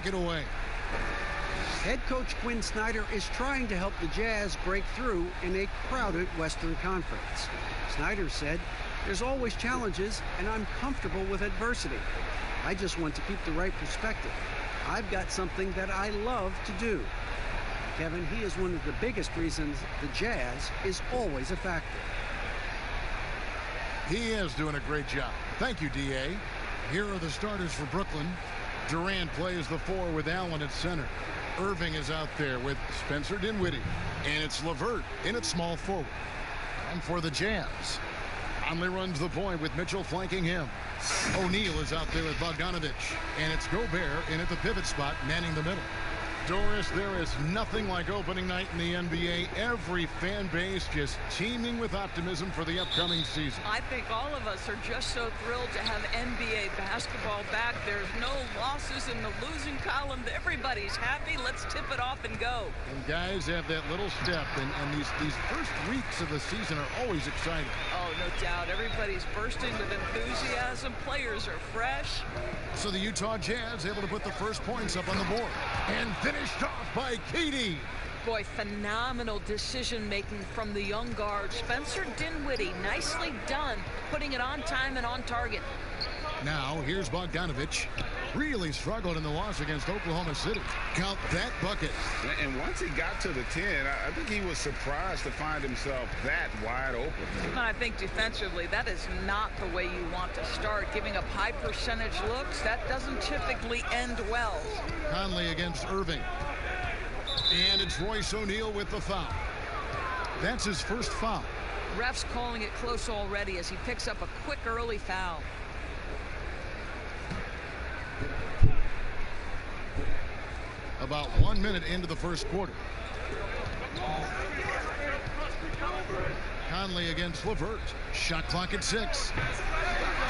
it away. Head coach Quinn Snyder is trying to help the Jazz break through in a crowded Western Conference. Snyder said, "There's always challenges, and I'm comfortable with adversity. I just want to keep the right perspective. I've got something that I love to do." Kevin, he is one of the biggest reasons the Jazz is always a factor. He is doing a great job. Thank you, D.A. Here are the starters for Brooklyn. Durant plays the 4 with Allen at center. Irving is out there with Spencer Dinwiddie. And it's LeVert in at small forward. And for the Jazz, Conley runs the point with Mitchell flanking him. O'Neal is out there with Bogdanovich. And it's Gobert in at the pivot spot, manning the middle. Doris, there is nothing like opening night in the NBA. Every fan base just teeming with optimism for the upcoming season. I think all of us are just so thrilled to have NBA basketball back. There's no losses in the losing column. Everybody's happy. Let's tip it off and go. And guys have that little step, and these first weeks of the season are always exciting. Oh, no doubt. Everybody's bursting with enthusiasm. Players are fresh. So the Utah Jazz able to put the first points up on the board. And finished off by KD. Boy, phenomenal decision-making from the young guard. Spencer Dinwiddie, nicely done, putting it on time and on target. Now, here's Bogdanovich. Really struggled in the loss against Oklahoma City. Count that bucket. And once he got to the 10, I think he was surprised to find himself that wide open. I think defensively, that is not the way you want to start. Giving up high percentage looks, that doesn't typically end well. Conley against Irving. And it's Royce O'Neal with the foul. That's his first foul. Refs calling it close already as he picks up a quick early foul. About 1 minute into the first quarter. Conley against LeVert. Shot clock at 6.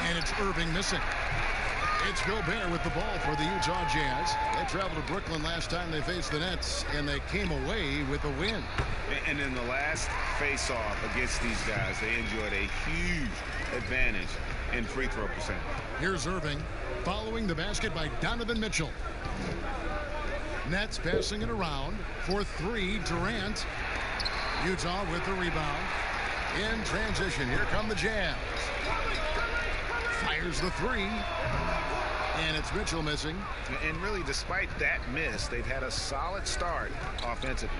And it's Irving missing. It's Gobert with the ball for the Utah Jazz. They traveled to Brooklyn last time they faced the Nets, and they came away with a win. And in the last face-off against these guys, they enjoyed a huge advantage in free throw percentage. Here's Irving following the basket by Donovan Mitchell. Nets passing it around for 3. Durant. Utah with the rebound. In transition, here come the Jazz. Fires the 3. And it's Mitchell missing. And really, despite that miss, they've had a solid start offensively.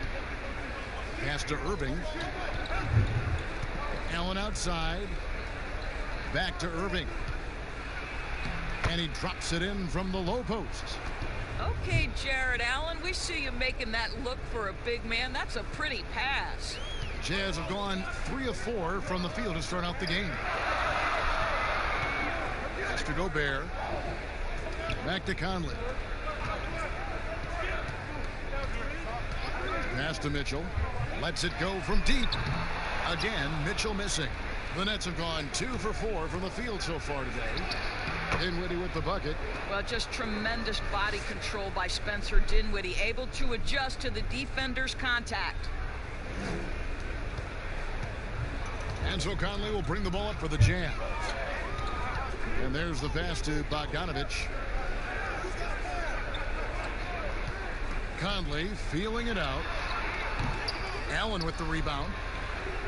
Pass to Irving. Allen outside. Back to Irving. And he drops it in from the low post. Okay, Jared Allen, we see you making that look for a big man. That's a pretty pass. Jazz have gone 3 of 4 from the field to start out the game. Pass to Gobert. Back to Conley. Pass to Mitchell. Lets it go from deep. Again, Mitchell missing. The Nets have gone 2 for 4 from the field so far today. Dinwiddie with the bucket. Well, just tremendous body control by Spencer Dinwiddie, able to adjust to the defender's contact. And so Conley will bring the ball up for the Jazz. And there's the pass to Bogdanovich. Conley feeling it out. Allen with the rebound.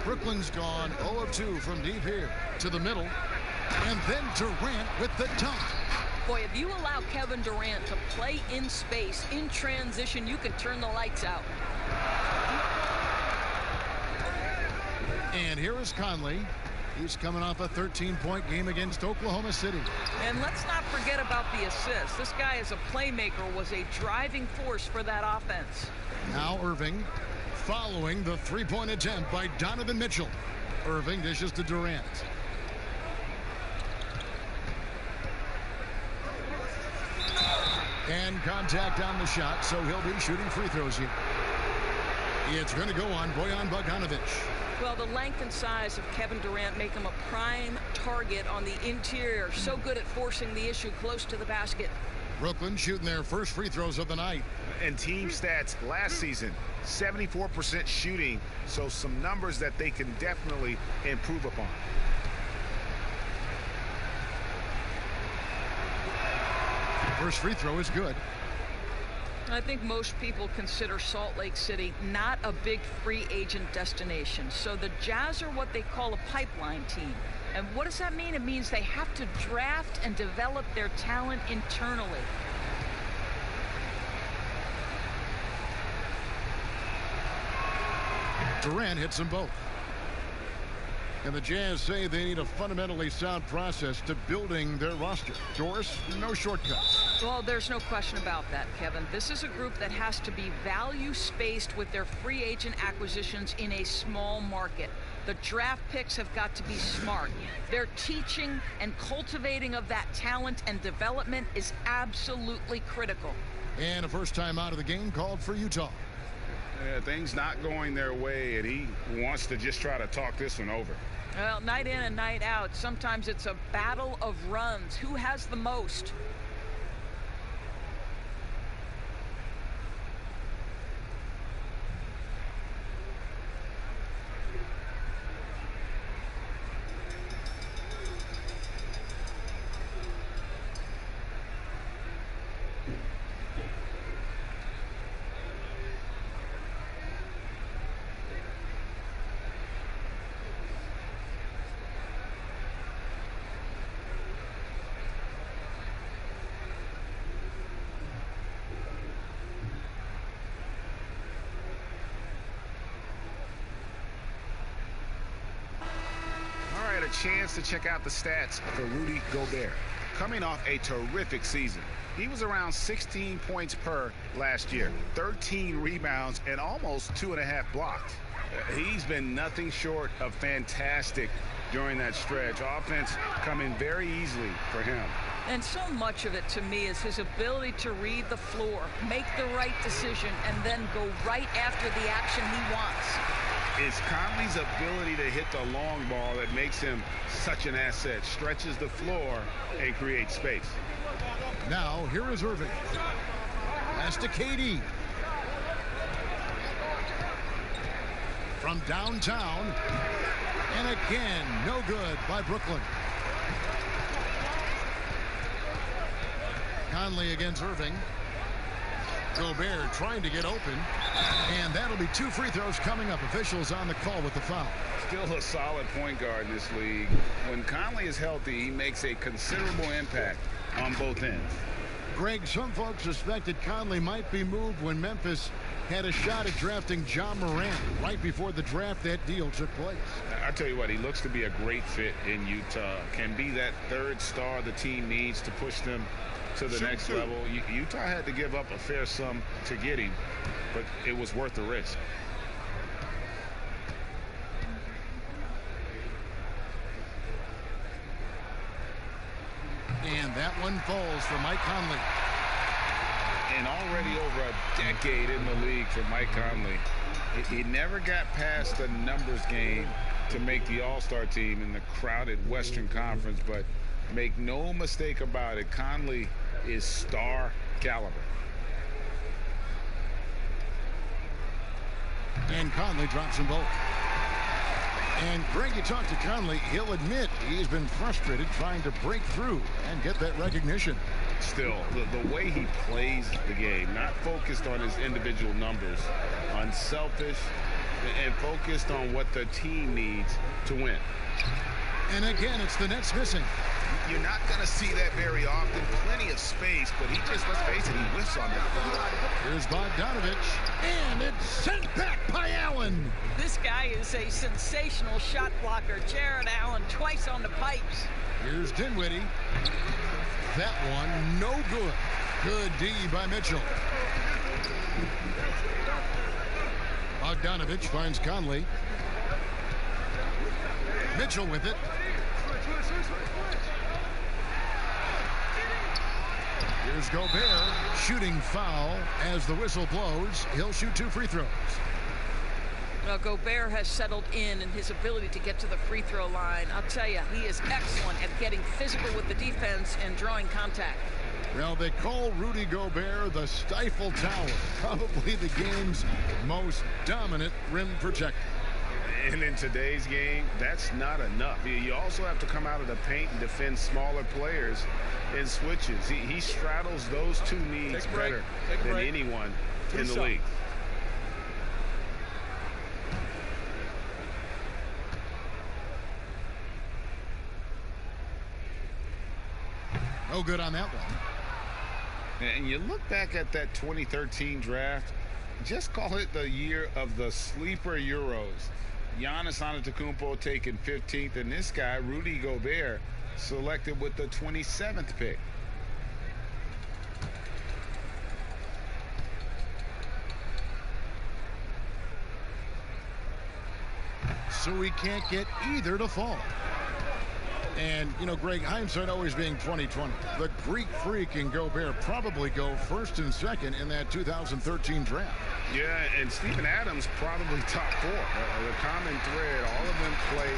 Brooklyn's gone 0 of 2 from deep here to the middle. And then Durant with the dunk. Boy, if you allow Kevin Durant to play in space, in transition, you can turn the lights out. And here is Conley. He's coming off a 13-point game against Oklahoma City. And let's not forget about the assist. This guy as a playmaker was a driving force for that offense. Now Irving following the three-point attempt by Donovan Mitchell. Irving dishes to Durant. And contact on the shot, so he'll be shooting free throws here. It's going to go on Bojan Bogdanovich. Well, the length and size of Kevin Durant make him a prime target on the interior. So good at forcing the issue close to the basket. Brooklyn shooting their first free throws of the night. And team stats last season, 74% shooting, so some numbers that they can definitely improve upon. First free throw is good. I think most people consider Salt Lake City not a big free agent destination. So the Jazz are what they call a pipeline team. And what does that mean? It means they have to draft and develop their talent internally. Durant hits them both. And the Jazz say they need a fundamentally sound process to building their roster. Doris, no shortcuts. Well, there's no question about that, Kevin. This is a group that has to be value-spaced with their free agent acquisitions in a small market. The draft picks have got to be smart. Their teaching and cultivating of that talent and development is absolutely critical. And a first time out of the game called for Utah. Things not going their way, and he wants to just try to talk this one over. Well, night in and night out, sometimes it's a battle of runs. Who has the most? Chance to check out the stats for Rudy Gobert. Coming off a terrific season. He was around 16 points per last year, 13 rebounds, and almost 2.5 blocks. He's been nothing short of fantastic during that stretch. Offense coming very easily for him. And so much of it, to me, is his ability to read the floor, make the right decision, and then go right after the action he wants. It's Conley's ability to hit the long ball that makes him such an asset. Stretches the floor and creates space. Now, here is Irving. Pass to KD. From downtown. And again, no good by Brooklyn. Conley against Irving. Gobert trying to get open. And that'll be 2 free throws coming up. Officials on the call with the foul. Still a solid point guard in this league. When Conley is healthy, he makes a considerable impact on both ends. Greg, some folks suspected Conley might be moved when Memphis had a shot at drafting John Morant. Right before the draft, that deal took place. I tell you what, he looks to be a great fit in Utah. Can be that third star the team needs to push them to the next level. Utah had to give up a fair sum to get him, but it was worth the risk. And that one falls for Mike Conley. And already over a decade in the league for Mike Conley. He never got past the numbers game to make the All-Star team in the crowded Western Conference, but make no mistake about it, Conley is star caliber. And Conley drops them both. And Greg, you talk to Conley, he'll admit he's been frustrated trying to break through and get that recognition. Still, the way he plays the game, not focused on his individual numbers, unselfish, and focused on what the team needs to win. And again, it's the Nets missing. You're not going to see that very often. Plenty of space, but he just, let's face it, he whiffs on that. Here's Bogdanovich, and it's sent back by Allen. This guy is a sensational shot blocker. Jared Allen twice on the pipes. Here's Dinwiddie. That one, no good. Good D by Mitchell. Bogdanovich finds Conley. Mitchell with it. Here's Gobert, shooting foul as the whistle blows. He'll shoot 2 free throws. Well, Gobert has settled in his ability to get to the free throw line. I'll tell you, he is excellent at getting physical with the defense and drawing contact. Well, they call Rudy Gobert the Stifle Tower, probably the game's most dominant rim protector. And in today's game, that's not enough. You also have to come out of the paint and defend smaller players in switches. He straddles those two needs better than anyone in the league. No good on that one. And you look back at that 2013 draft, just call it the year of the sleeper Euros. Giannis Antetokounmpo taken 15th, and this guy, Rudy Gobert, selected with the 27th pick. So we can't get either to fall. And, you know, Greg, hindsight always being 2020. The Greek Freak and Gobert probably go first and second in that 2013 draft. Yeah, and Steven Adams probably top four. The common thread, all of them play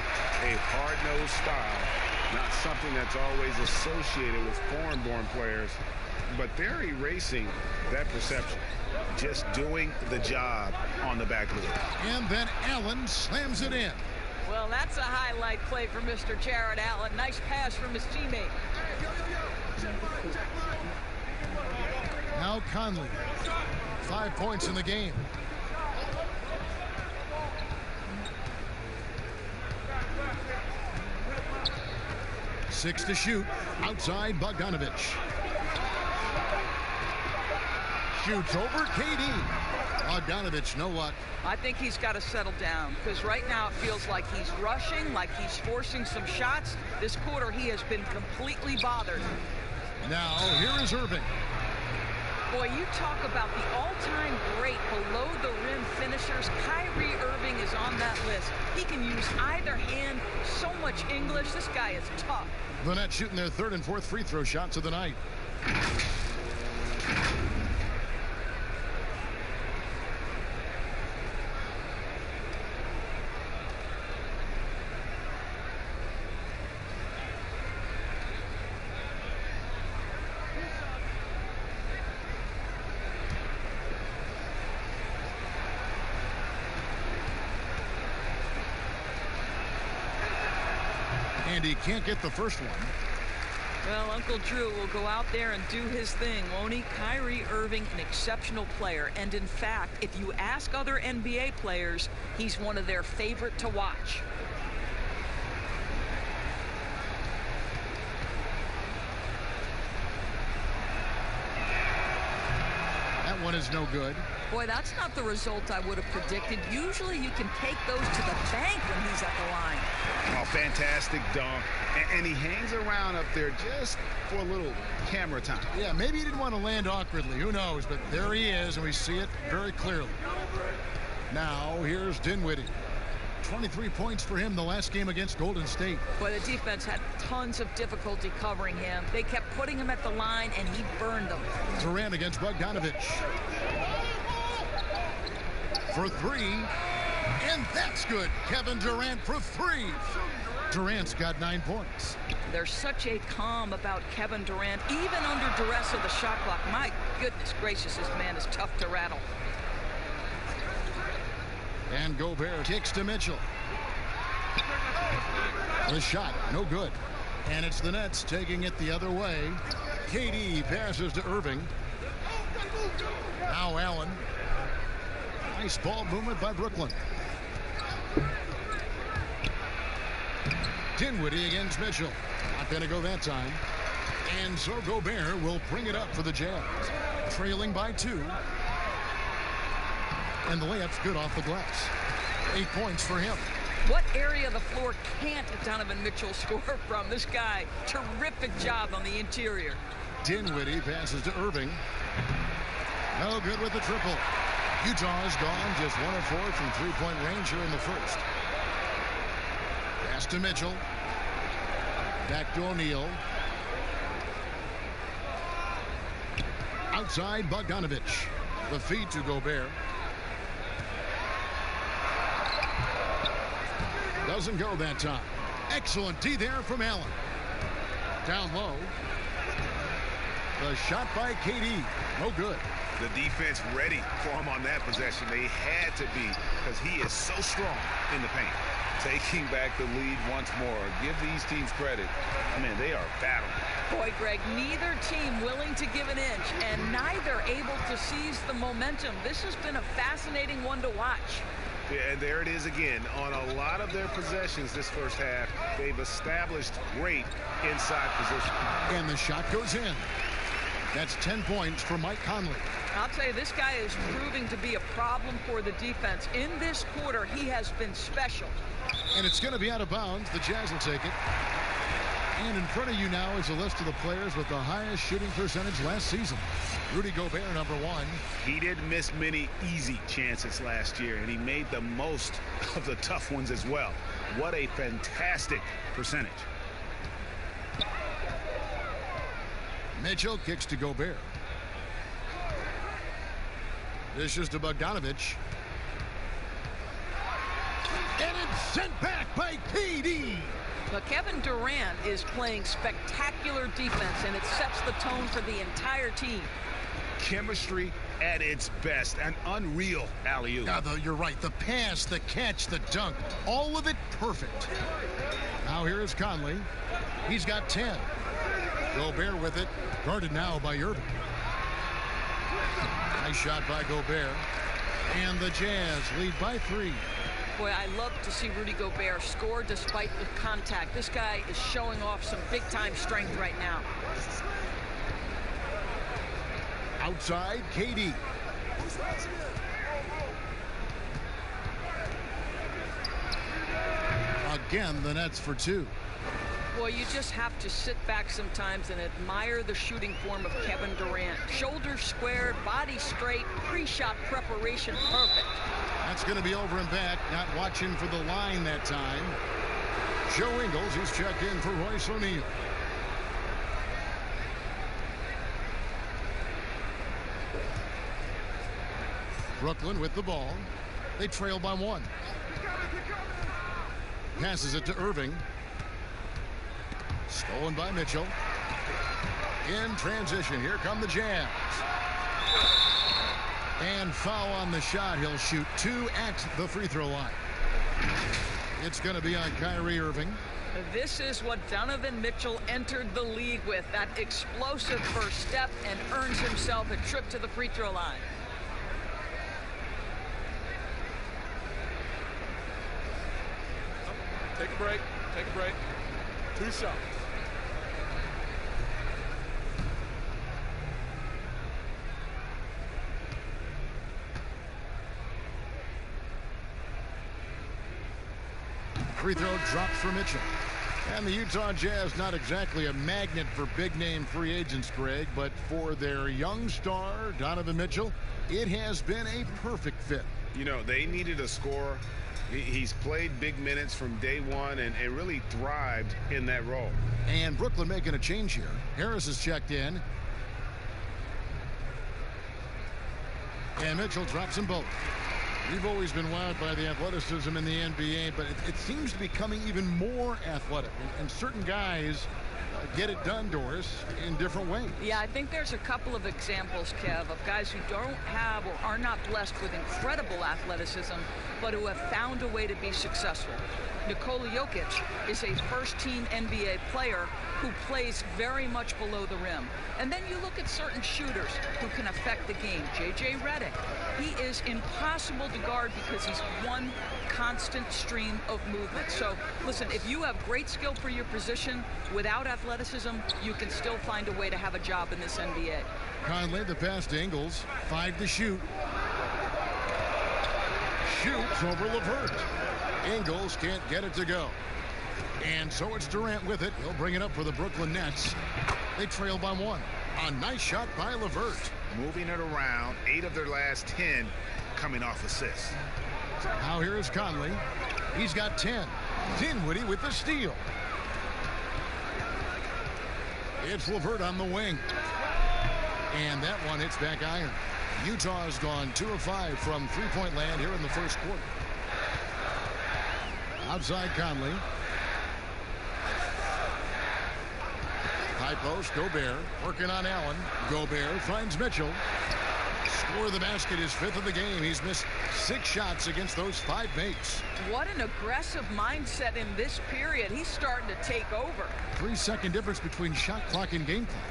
a hard-nosed style, not something that's always associated with foreign-born players, but they're erasing that perception, just doing the job on the backboard. And then Allen slams it in. Well, that's a highlight play for Mr. Jarrett Allen. Nice pass from his teammate. Now Conley. 5 points in the game. Six to shoot. Outside Bogdanovich. Shoots over KD. Bogdanovich, no luck. I think he's got to settle down because right now it feels like he's rushing, like he's forcing some shots. This quarter he has been completely bothered. Now here is Irving. Boy, you talk about the all-time great below-the-rim finishers. Kyrie Irving is on that list. He can use either hand. So much English. This guy is tough. The Nets shooting their third and fourth free throw shots of the night. And he can't get the first one. Well, Uncle Drew will go out there and do his thing, won't he? Kyrie Irving, an exceptional player. And in fact, if you ask other NBA players, he's one of their favorite to watch. That one is no good. Boy, that's not the result I would have predicted. Usually you can take those to the bank when he's at the line. Oh, fantastic dunk. And he hangs around up there just for a little camera time. Yeah, maybe he didn't want to land awkwardly. Who knows? But there he is, and we see it very clearly. Now, here's Dinwiddie. 23 points for him the last game against Golden State. Boy, the defense had tons of difficulty covering him. They kept putting him at the line, and he burned them. Durant against Bogdanovich. For three. And that's good. Kevin Durant for three. Durant's got 9 points. There's such a calm about Kevin Durant, even under duress of the shot clock. My goodness gracious, this man is tough to rattle. And Gobert kicks to Mitchell. The shot, no good. And it's the Nets taking it the other way. KD passes to Irving. Now Allen. Nice ball movement by Brooklyn. Dinwiddie against Mitchell. Not going to go that time. And so Gobert will bring it up for the Jazz. Trailing by 2. And the layup's good off the glass. 8 points for him. What area of the floor can't Donovan Mitchell score from? This guy, terrific job on the interior. Dinwiddie passes to Irving. No good with the triple. Utah's gone just 1 of 4 from three-point range here in the first. Pass to Mitchell. Back to O'Neal. Outside Bogdanovich. The feed to Gobert. Doesn't go that time. Excellent D there from Allen. Down low. The shot by KD. No good. The defense ready for him on that possession. They had to be, because he is so strong in the paint. Taking back the lead once more. Give these teams credit. I mean, they are battling. Boy, Greg, neither team willing to give an inch and neither able to seize the momentum. This has been a fascinating one to watch. Yeah, and there it is again. On a lot of their possessions this first half, they've established great inside position. And the shot goes in. That's 10 points for Mike Conley. I'll tell you, this guy is proving to be a problem for the defense. In this quarter, he has been special. And it's going to be out of bounds. The Jazz will take it. And in front of you now is a list of the players with the highest shooting percentage last season. Rudy Gobert, number 1. He didn't miss many easy chances last year, and he made the most of the tough ones as well. What a fantastic percentage. Mitchell kicks to Gobert. This is to Bogdanovich. And it's sent back by KD. But Kevin Durant is playing spectacular defense, and it sets the tone for the entire team. Chemistry at its best. An unreal alley-oop. Yeah, you're right. The pass, the catch, the dunk, all of it perfect. Now here is Conley. He's got 10. Gobert with it. Guarded now by Irving. Nice shot by Gobert. And the Jazz lead by 3. Boy, I love to see Rudy Gobert score despite the contact. This guy is showing off some big-time strength right now. Outside, KD. Again, the Nets for 2. Boy, you just have to sit back sometimes and admire the shooting form of Kevin Durant. Shoulders squared, body straight, pre-shot preparation perfect. That's going to be over and back. Not watching for the line that time. Joe Ingles, he's checked in for Royce O'Neal. Brooklyn with the ball. They trail by 1. Passes it to Irving. Stolen by Mitchell. In transition, here come the Jazz. And foul on the shot. He'll shoot 2 at the free throw line. It's going to be on Kyrie Irving. This is what Donovan Mitchell entered the league with, that explosive first step, and earns himself a trip to the free throw line. Take a break. Take a break. 2 shots. Free throw drops for Mitchell. And the Utah Jazz, not exactly a magnet for big-name free agents, Greg, but for their young star, Donovan Mitchell, it has been a perfect fit. You know, they needed a scorer. He's played big minutes from day one and really thrived in that role. And Brooklyn making a change here. Harris is checked in. And Mitchell drops them both. We've always been wowed by the athleticism in the NBA, but it seems to be becoming even more athletic. And certain guys get it done, Doris, in different ways. Yeah, I think there's a couple of examples, Kev, of guys who don't have or are not blessed with incredible athleticism, but who have found a way to be successful. Nikola Jokic is a first-team NBA player who plays very much below the rim. And then you look at certain shooters who can affect the game. J.J. Redick, he is impossible to guard because he's one constant stream of movement. So, listen, if you have great skill for your position without athleticism, you can still find a way to have a job in this NBA. Conley, the pass to Ingles. 5 to shoot. Shoots over LeVert. Ingles can't get it to go. And so it's Durant with it. He'll bring it up for the Brooklyn Nets. They trail by 1. A nice shot by LeVert. Moving it around. 8 of their last 10 coming off assists. Now here is Conley. He's got 10. Dinwiddie with the steal. It's LeVert on the wing. And that one hits back iron. Utah has gone 2 of 5 from three-point land here in the first quarter. Outside Conley. High post, Gobert working on Allen. Gobert finds Mitchell. For the basket, his 5th of the game. He's missed 6 shots against those 5 mates. What an aggressive mindset in this period. He's starting to take over. 3-second difference between shot clock and game clock.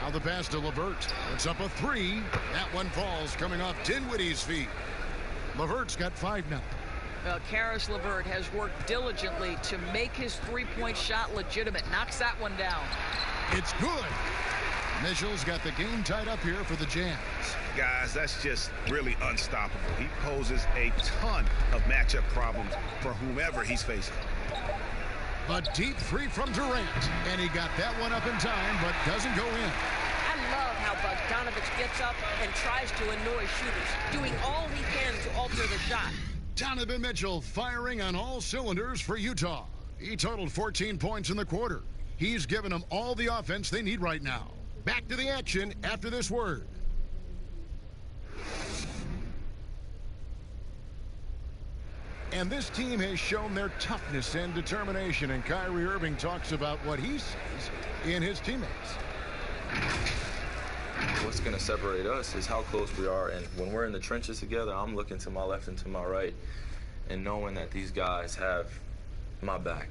Now the pass to LeVert. Puts up a 3. That one falls, coming off Dinwiddie's feet. LeVert's got 5 now. Caris LeVert has worked diligently to make his three-point shot legitimate. Knocks that one down. It's good. Mitchell's got the game tied up here for the Jazz. Guys, that's just really unstoppable. He poses a ton of matchup problems for whomever he's facing. A deep 3 from Durant, and he got that one up in time, but doesn't go in. I love how Bogdanović gets up and tries to annoy shooters, doing all he can to alter the shot. Donovan Mitchell firing on all cylinders for Utah. He totaled 14 points in the quarter. He's given them all the offense they need right now. Back to the action after this word. And this team has shown their toughness and determination, and Kyrie Irving talks about what he sees in his teammates. What's going to separate us is how close we are, and when we're in the trenches together, I'm looking to my left and to my right and knowing that these guys have my back.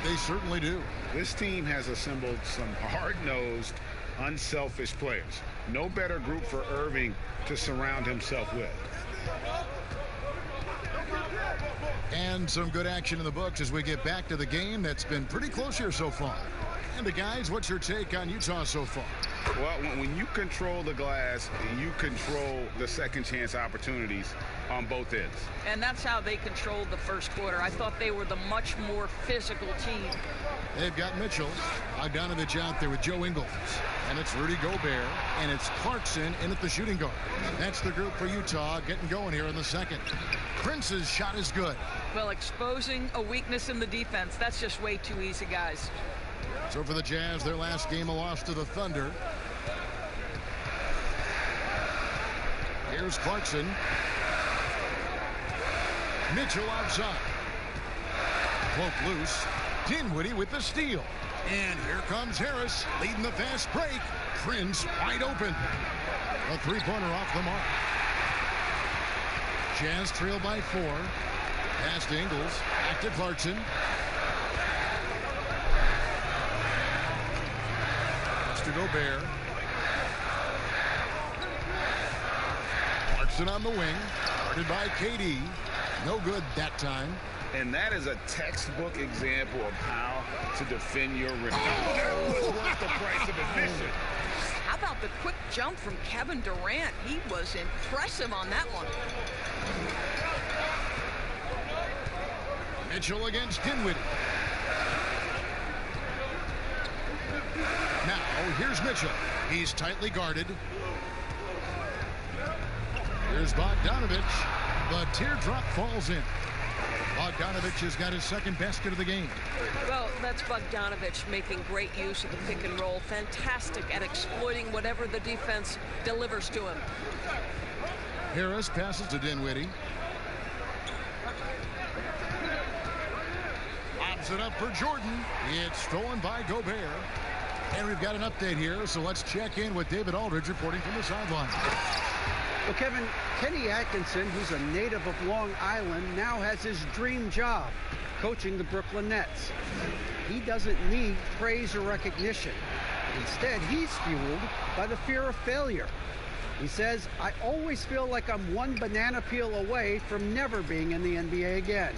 They certainly do. This team has assembled some hard-nosed, unselfish players. No better group for Irving to surround himself with. And some good action in the books as we get back to the game that's been pretty close here so far. And the guys, what's your take on Utah so far? Well, when you control the glass, you control the second chance opportunities on both ends. And that's how they controlled the first quarter. I thought they were the much more physical team. They've got Mitchell, Bogdanović out there with Joe Ingles. And it's Rudy Gobert, and it's Clarkson in at the shooting guard. That's the group for Utah getting going here in the second. Prince's shot is good. Well, exposing a weakness in the defense, that's just way too easy, guys. So for the Jazz, their last game, a loss to the Thunder. Here's Clarkson. Mitchell outside. Cloak loose. Dinwiddie with the steal. And here comes Harris leading the fast break. Prince wide open. A three-pointer off the mark. Jazz trail by 4. Pass to Ingles. Back to Clarkson. To Gobert. Clarkson on the wing. Guarded by KD. No good that time. And that is a textbook example of how to defend your rim. That was worth the price of admission. How about the quick jump from Kevin Durant? He was impressive on that one. Mitchell against Dinwiddie. Now, here's Mitchell. He's tightly guarded. Here's Bogdanović. The teardrop falls in. Bogdanović has got his second basket of the game. Well, that's Bogdanović making great use of the pick and roll. Fantastic at exploiting whatever the defense delivers to him. Harris passes to Dinwiddie. Lobs it up for Jordan. It's stolen by Gobert. And we've got an update here, so let's check in with David Aldridge reporting from the sideline. Well, Kevin, Kenny Atkinson, who's a native of Long Island, now has his dream job, coaching the Brooklyn Nets. He doesn't need praise or recognition. Instead, he's fueled by the fear of failure. He says, "I always feel like I'm one banana peel away from never being in the NBA again."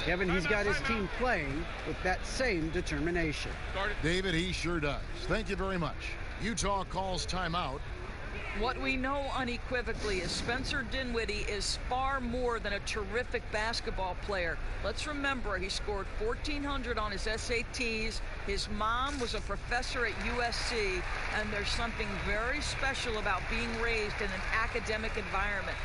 Kevin, he's got his team playing with that same determination. David, he sure does. Thank you very much. Utah calls timeout. What we know unequivocally is Spencer Dinwiddie is far more than a terrific basketball player. Let's remember, he scored 1,400 on his SATs. His mom was a professor at USC, and there's something very special about being raised in an academic environment.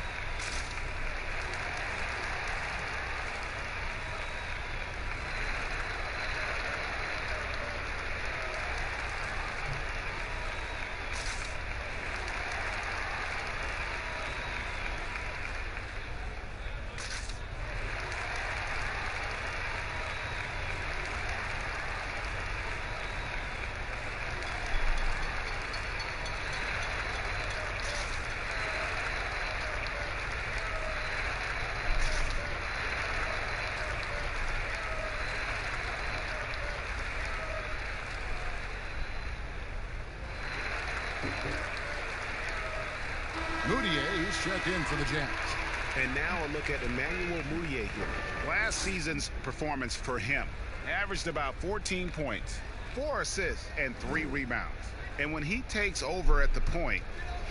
Mudiay, who's checked in for the Jazz. And now a look at Emmanuel Mudiay here. Last season's performance for him averaged about 14 points, 4 assists, and 3 rebounds. And when he takes over at the point,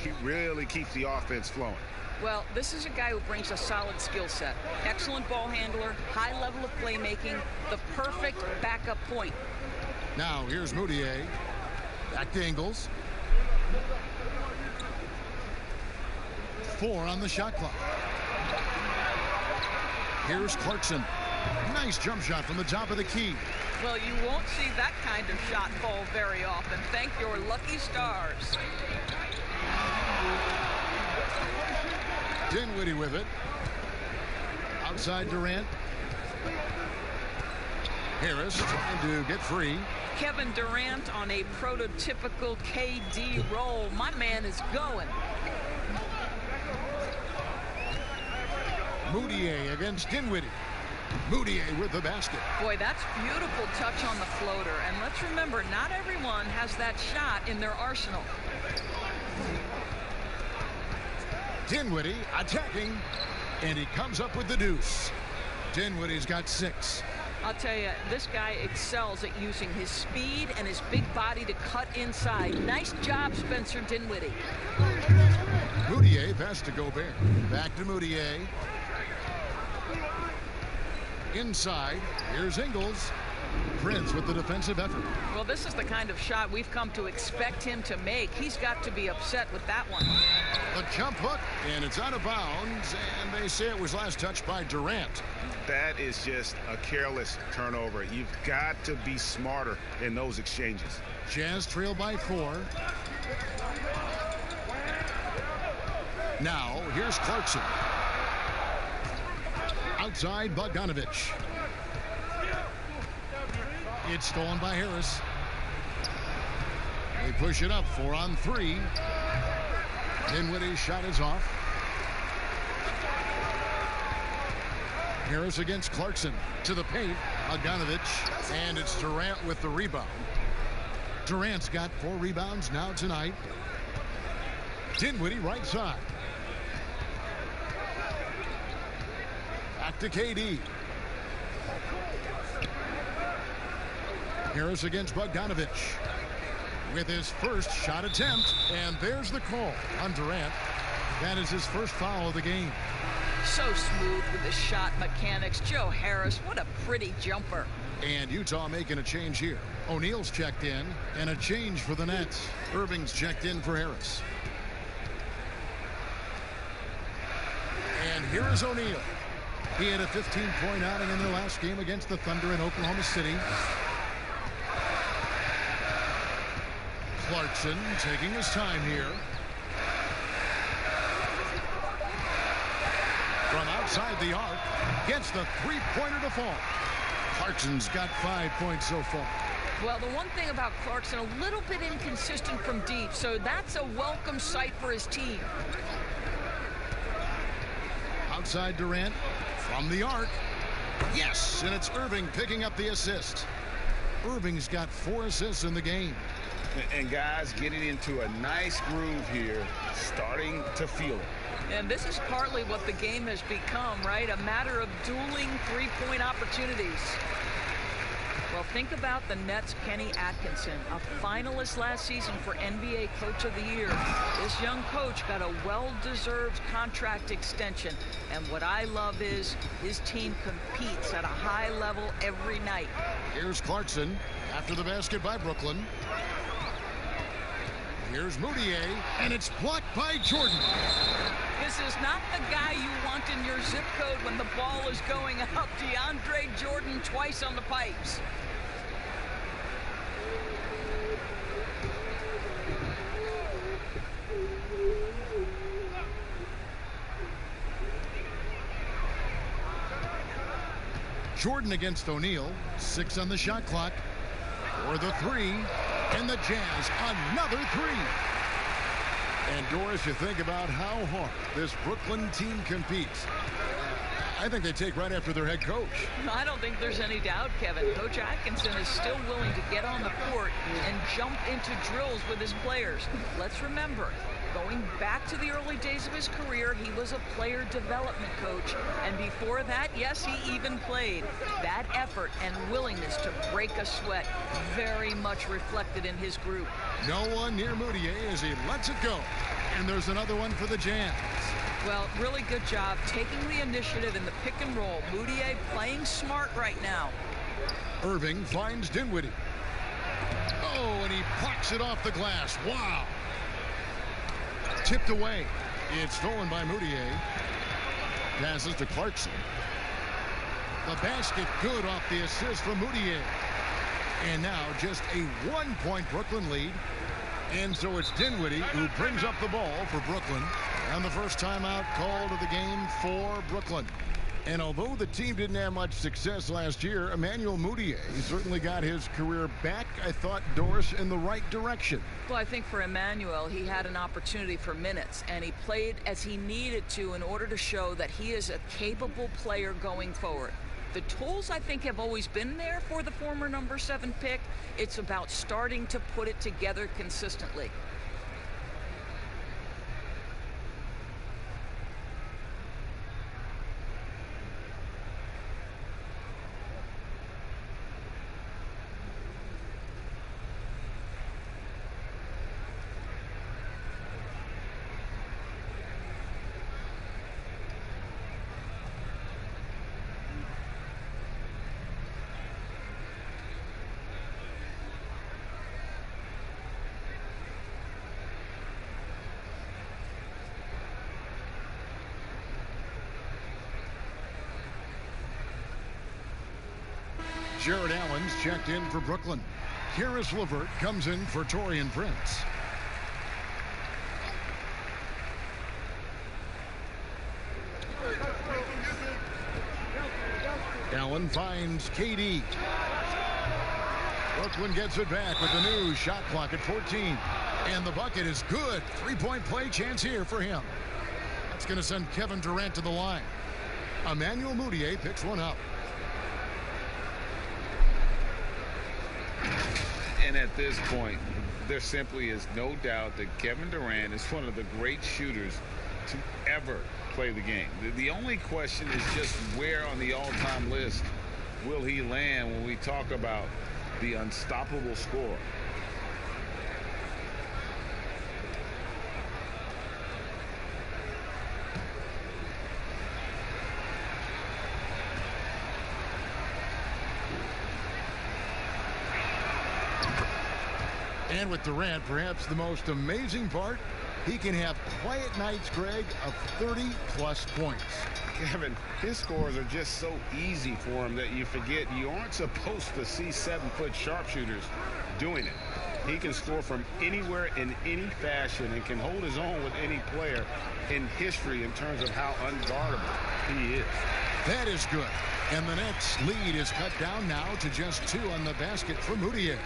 he really keeps the offense flowing. Well, this is a guy who brings a solid skill set. Excellent ball handler, high level of playmaking, the perfect backup point. Now here's Mudiay. Back to Ingles. 4 on the shot clock. Here's Clarkson. Nice jump shot from the top of the key. Well, you won't see that kind of shot fall very often. Thank your lucky stars. Dinwiddie with it. Outside Durant. Harris trying to get free. Kevin Durant on a prototypical KD roll. My man is going. Mudiay against Dinwiddie. Mudiay with the basket. Boy, that's beautiful touch on the floater. And let's remember, not everyone has that shot in their arsenal. Dinwiddie attacking, and he comes up with the deuce. Dinwiddie's got 6. I'll tell you, this guy excels at using his speed and his big body to cut inside. Nice job, Spencer Dinwiddie. Mudiay pass to Gobert. Back to Mudiay. Inside, here's Ingles. Prince with the defensive effort. Well, this is the kind of shot we've come to expect him to make. He's got to be upset with that one. The jump hook, and it's out of bounds, and they say it was last touched by Durant. That is just a careless turnover. You've got to be smarter in those exchanges. Jazz trail by 4. Now, here's Clarkson. Outside Bogdanovich. It's stolen by Harris. They push it up 4 on 3. Dinwiddie's shot is off. Harris against Clarkson to the paint. Bogdanovich, and it's Durant with the rebound. Durant's got 4 rebounds now tonight. Dinwiddie right side. Back to KD. Harris against Bogdanovich with his first shot attempt, and there's the call on Durant. That is his first foul of the game. So smooth with the shot mechanics. Joe Harris, what a pretty jumper. And Utah making a change here. O'Neal's checked in, and a change for the Nets. Irving's checked in for Harris. And here is O'Neal. He had a 15-point outing in their last game against the Thunder in Oklahoma City. Clarkson taking his time here. From outside the arc, gets the three-pointer to fall. Clarkson's got 5 points so far. Well, the one thing about Clarkson, a little bit inconsistent from deep, so that's a welcome sight for his team. Outside Durant, from the arc. Yes, and it's Irving picking up the assist. Irving's got 4 assists in the game. And guys getting into a nice groove here, starting to feel it. And this is partly what the game has become, right? A matter of dueling three-point opportunities. Well, think about the Nets' Kenny Atkinson, a finalist last season for NBA Coach of the Year. This young coach got a well-deserved contract extension. And what I love is his team competes at a high level every night. Here's Clarkson after the basket by Brooklyn. Here's Mudiay, and it's blocked by Jordan. This is not the guy you want in your zip code when the ball is going up. DeAndre Jordan twice on the pipes. Jordan against O'Neal. 6 on the shot clock. For the 3. And the Jazz, another 3. And Doris, you think about how hard this Brooklyn team competes. I think they take right after their head coach. I don't think there's any doubt, Kevin. Coach Atkinson is still willing to get on the court and jump into drills with his players. Let's remember, Going back to the early days of his career, he was a player development coach. And before that, yes, he even played. That effort and willingness to break a sweat very much reflected in his group. No one near Moutier as he lets it go. And there's another one for the Jazz. Well, really good job taking the initiative in the pick and roll. Moutier playing smart right now. Irving finds Dinwiddie. Oh, and he plucks it off the glass. Wow. Tipped away. It's stolen by Moutier. Passes to Clarkson. The basket good off the assist from Moutier. And now just a 1-point Brooklyn lead. And so it's Dinwiddie who brings up the ball for Brooklyn. And the first timeout called of the game for Brooklyn. And although the team didn't have much success last year, Emmanuel Moutier certainly got his career back, I thought, Doris, in the right direction. Well, I think for Emmanuel, he had an opportunity for minutes, and he played as he needed to in order to show that he is a capable player going forward. The tools, I think, have always been there for the former number 7 pick. It's about starting to put it together consistently. Jared Allen's checked in for Brooklyn. Caris LeVert comes in for Taurean Prince. Allen finds KD. Brooklyn gets it back with the new shot clock at 14. And the bucket is good. 3-point play chance here for him. That's going to send Kevin Durant to the line. Emmanuel Moutier picks one up. And at this point, there simply is no doubt that Kevin Durant is one of the great shooters to ever play the game. The only question is just where on the all-time list will he land when we talk about the unstoppable scorer. And with Durant, perhaps the most amazing part, he can have quiet nights, Greg, of 30-plus points. Kevin, his scores are just so easy for him that you forget you aren't supposed to see 7-foot sharpshooters doing it. He can score from anywhere in any fashion and can hold his own with any player in history in terms of how unguardable he is. That is good. And the Nets' lead is cut down now to just 2 on the basket for Moutier.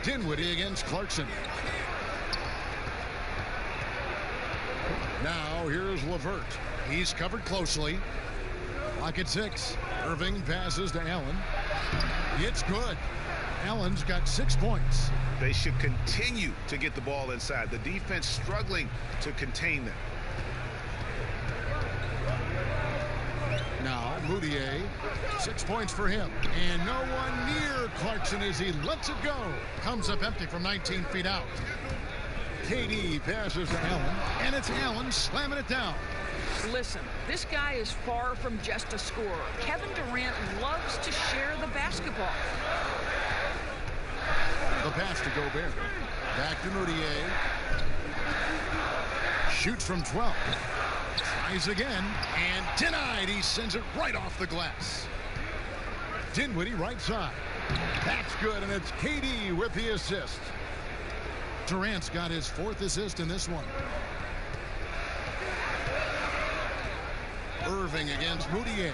Dinwiddie against Clarkson. Now here's LeVert. He's covered closely. Clock at 6. Irving passes to Allen. It's good. Allen's got 6 points. They should continue to get the ball inside. The defense struggling to contain them. Now Moutier, 6 points for him. And no one near Clarkson as he lets it go. Comes up empty from 19 feet out. KD passes to Allen, and it's Allen slamming it down. Listen, this guy is far from just a scorer. Kevin Durant loves to share the basketball. The pass to Gobert. Back to Moutier. Shoots from 12. Tries again, and denied. He sends it right off the glass. Dinwiddie right side. That's good, and it's KD with the assist. Durant's got his 4th assist in this one. Irving against Moutier.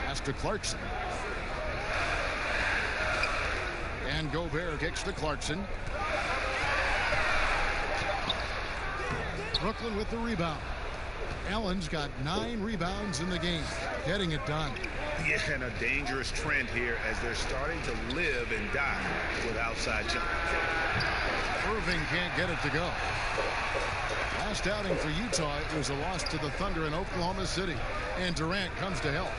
Pass to Clarkson. And Gobert kicks to Clarkson. Brooklyn with the rebound. Allen's got 9 rebounds in the game, getting it done. Yeah, and a dangerous trend here as they're starting to live and die with outside jump. Irving can't get it to go. Last outing for Utah, it was a loss to the Thunder in Oklahoma City. And Durant comes to help.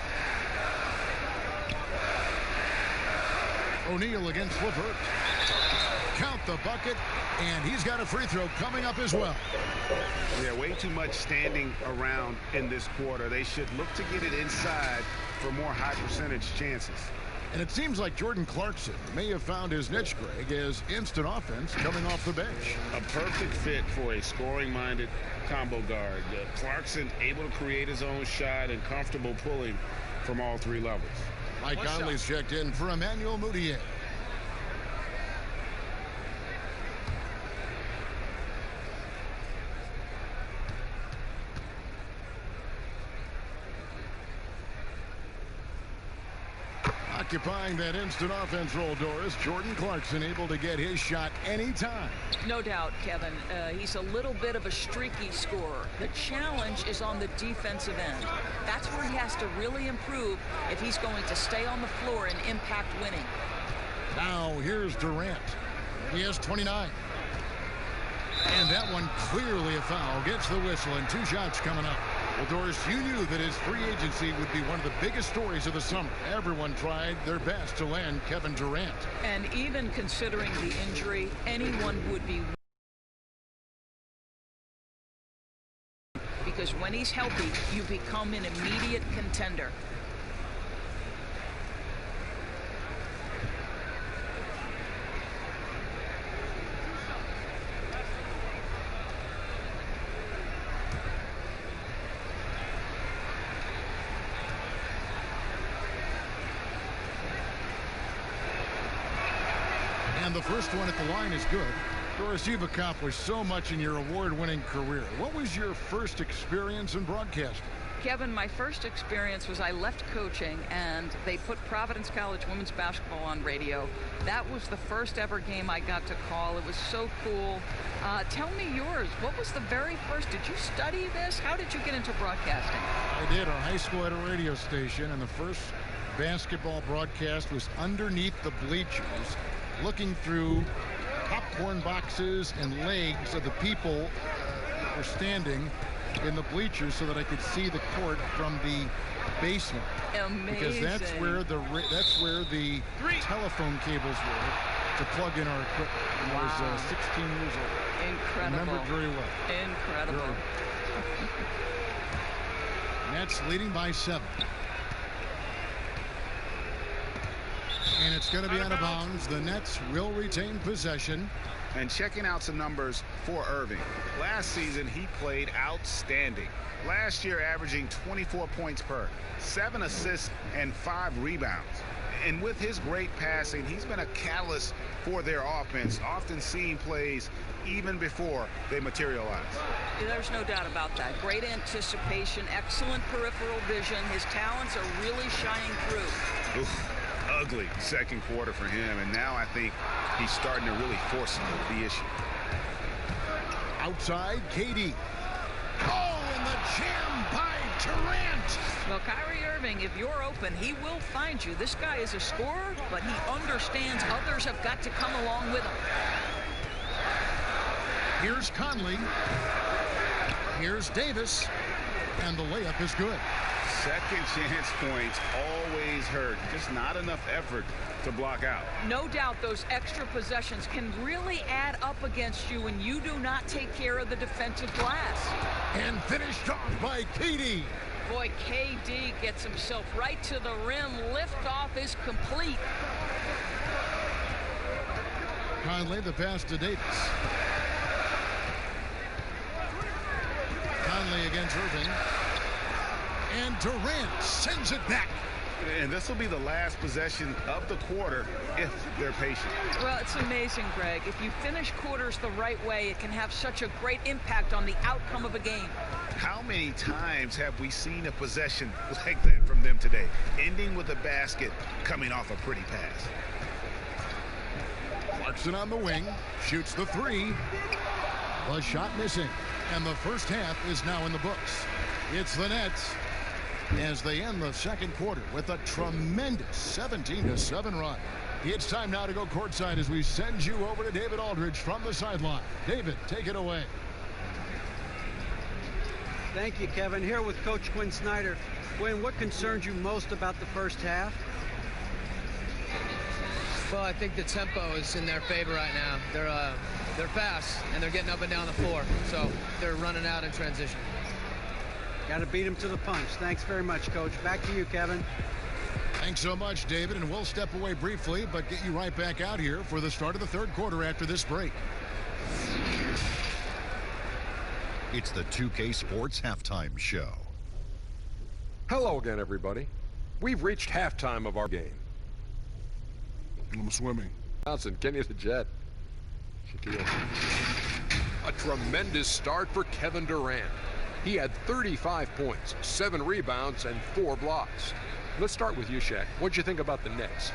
O'Neal against LeVert. Count the bucket, and he's got a free throw coming up as well. Yeah, way too much standing around in this quarter. They should look to get it inside for more high percentage chances. And it seems like Jordan Clarkson may have found his niche, Greg, as instant offense coming off the bench. A perfect fit for a scoring-minded combo guard. Clarkson able to create his own shot and comfortable pulling from all three levels. Mike Conley's checked in for Emmanuel Mudiay. Occupying that instant offense role, Doris, Jordan Clarkson able to get his shot anytime. No doubt, Kevin. He's a little bit of a streaky scorer. The challenge is on the defensive end. That's where he has to really improve if he's going to stay on the floor and impact winning. Now here's Durant. He has 29. And that one clearly a foul. Gets the whistle and 2 shots coming up. Well, Doris, you knew that his free agency would be one of the biggest stories of the summer. Everyone tried their best to land Kevin Durant. And even considering the injury, anyone would be. Because when he's healthy, you become an immediate contender. And the first one at the line is good. Doris, you've accomplished so much in your award-winning career. What was your first experience in broadcasting? Kevin, my first experience was I left coaching and they put Providence College women's basketball on radio. That was the first ever game I got to call. It was so cool. Tell me yours. What was the very first? Did you study this? How did you get into broadcasting? I did. Our high school had a radio station, and the first basketball broadcast was underneath the bleachers, looking through popcorn boxes and legs of the people who were standing in the bleachers so that I could see the court from the basement. Amazing. Because that's where the telephone cables were to plug in our equipment. And I was 16 years old. Incredible. I remember it very well. Incredible. Nets leading by 7. And it's going to be out of bounds. The Nets will retain possession. And checking out some numbers for Irving. Last season, he played outstanding. Last year, averaging 24 points per, 7 assists, and 5 rebounds. And with his great passing, he's been a catalyst for their offense, often seeing plays even before they materialize. There's no doubt about that. Great anticipation, excellent peripheral vision. His talents are really shining through. Oof. Ugly second quarter for him, and now I think he's starting to really force the issue. Outside, KD. Oh, and the jam by Durant. Well, Kyrie Irving, if you're open, he will find you. This guy is a scorer, but he understands others have got to come along with him. Here's Conley. Here's Davis. And the layup is good. Second chance points always hurt. Just not enough effort to block out. No doubt those extra possessions can really add up against you when you do not take care of the defensive glass. And finished off by KD. Boy, KD gets himself right to the rim. Liftoff is complete. Conley, the pass to Davis. Conley against Irving. And Durant sends it back. And this will be the last possession of the quarter if they're patient. Well, it's amazing, Greg. If you finish quarters the right way, it can have such a great impact on the outcome of a game. How many times have we seen a possession like that from them today, ending with a basket coming off a pretty pass? Clarkson on the wing, shoots the 3. The shot missing. And the first half is now in the books. It's the Nets as they end the second quarter with a tremendous 17-7 run. It's time now to go courtside as we send you over to David Aldridge from the sideline. David, take it away. Thank you, Kevin. Here with Coach Quinn Snyder. Quinn, what concerns you most about the first half? Well, I think the tempo is in their favor right now. They're fast, and they're getting up and down the floor, so they're running out in transition. Got to beat them to the punch. Thanks very much, Coach. Back to you, Kevin. Thanks so much, David, and we'll step away briefly, but get you right back out here for the start of the third quarter after this break. It's the 2K Sports Halftime Show. Hello again, everybody. We've reached halftime of our game. I'm swimming. Johnson, Kenny the Jet. Shaquille. A tremendous start for Kevin Durant. He had 35 points, 7 rebounds, and 4 blocks. Let's start with you, Shaq. What'd you think about the Nets?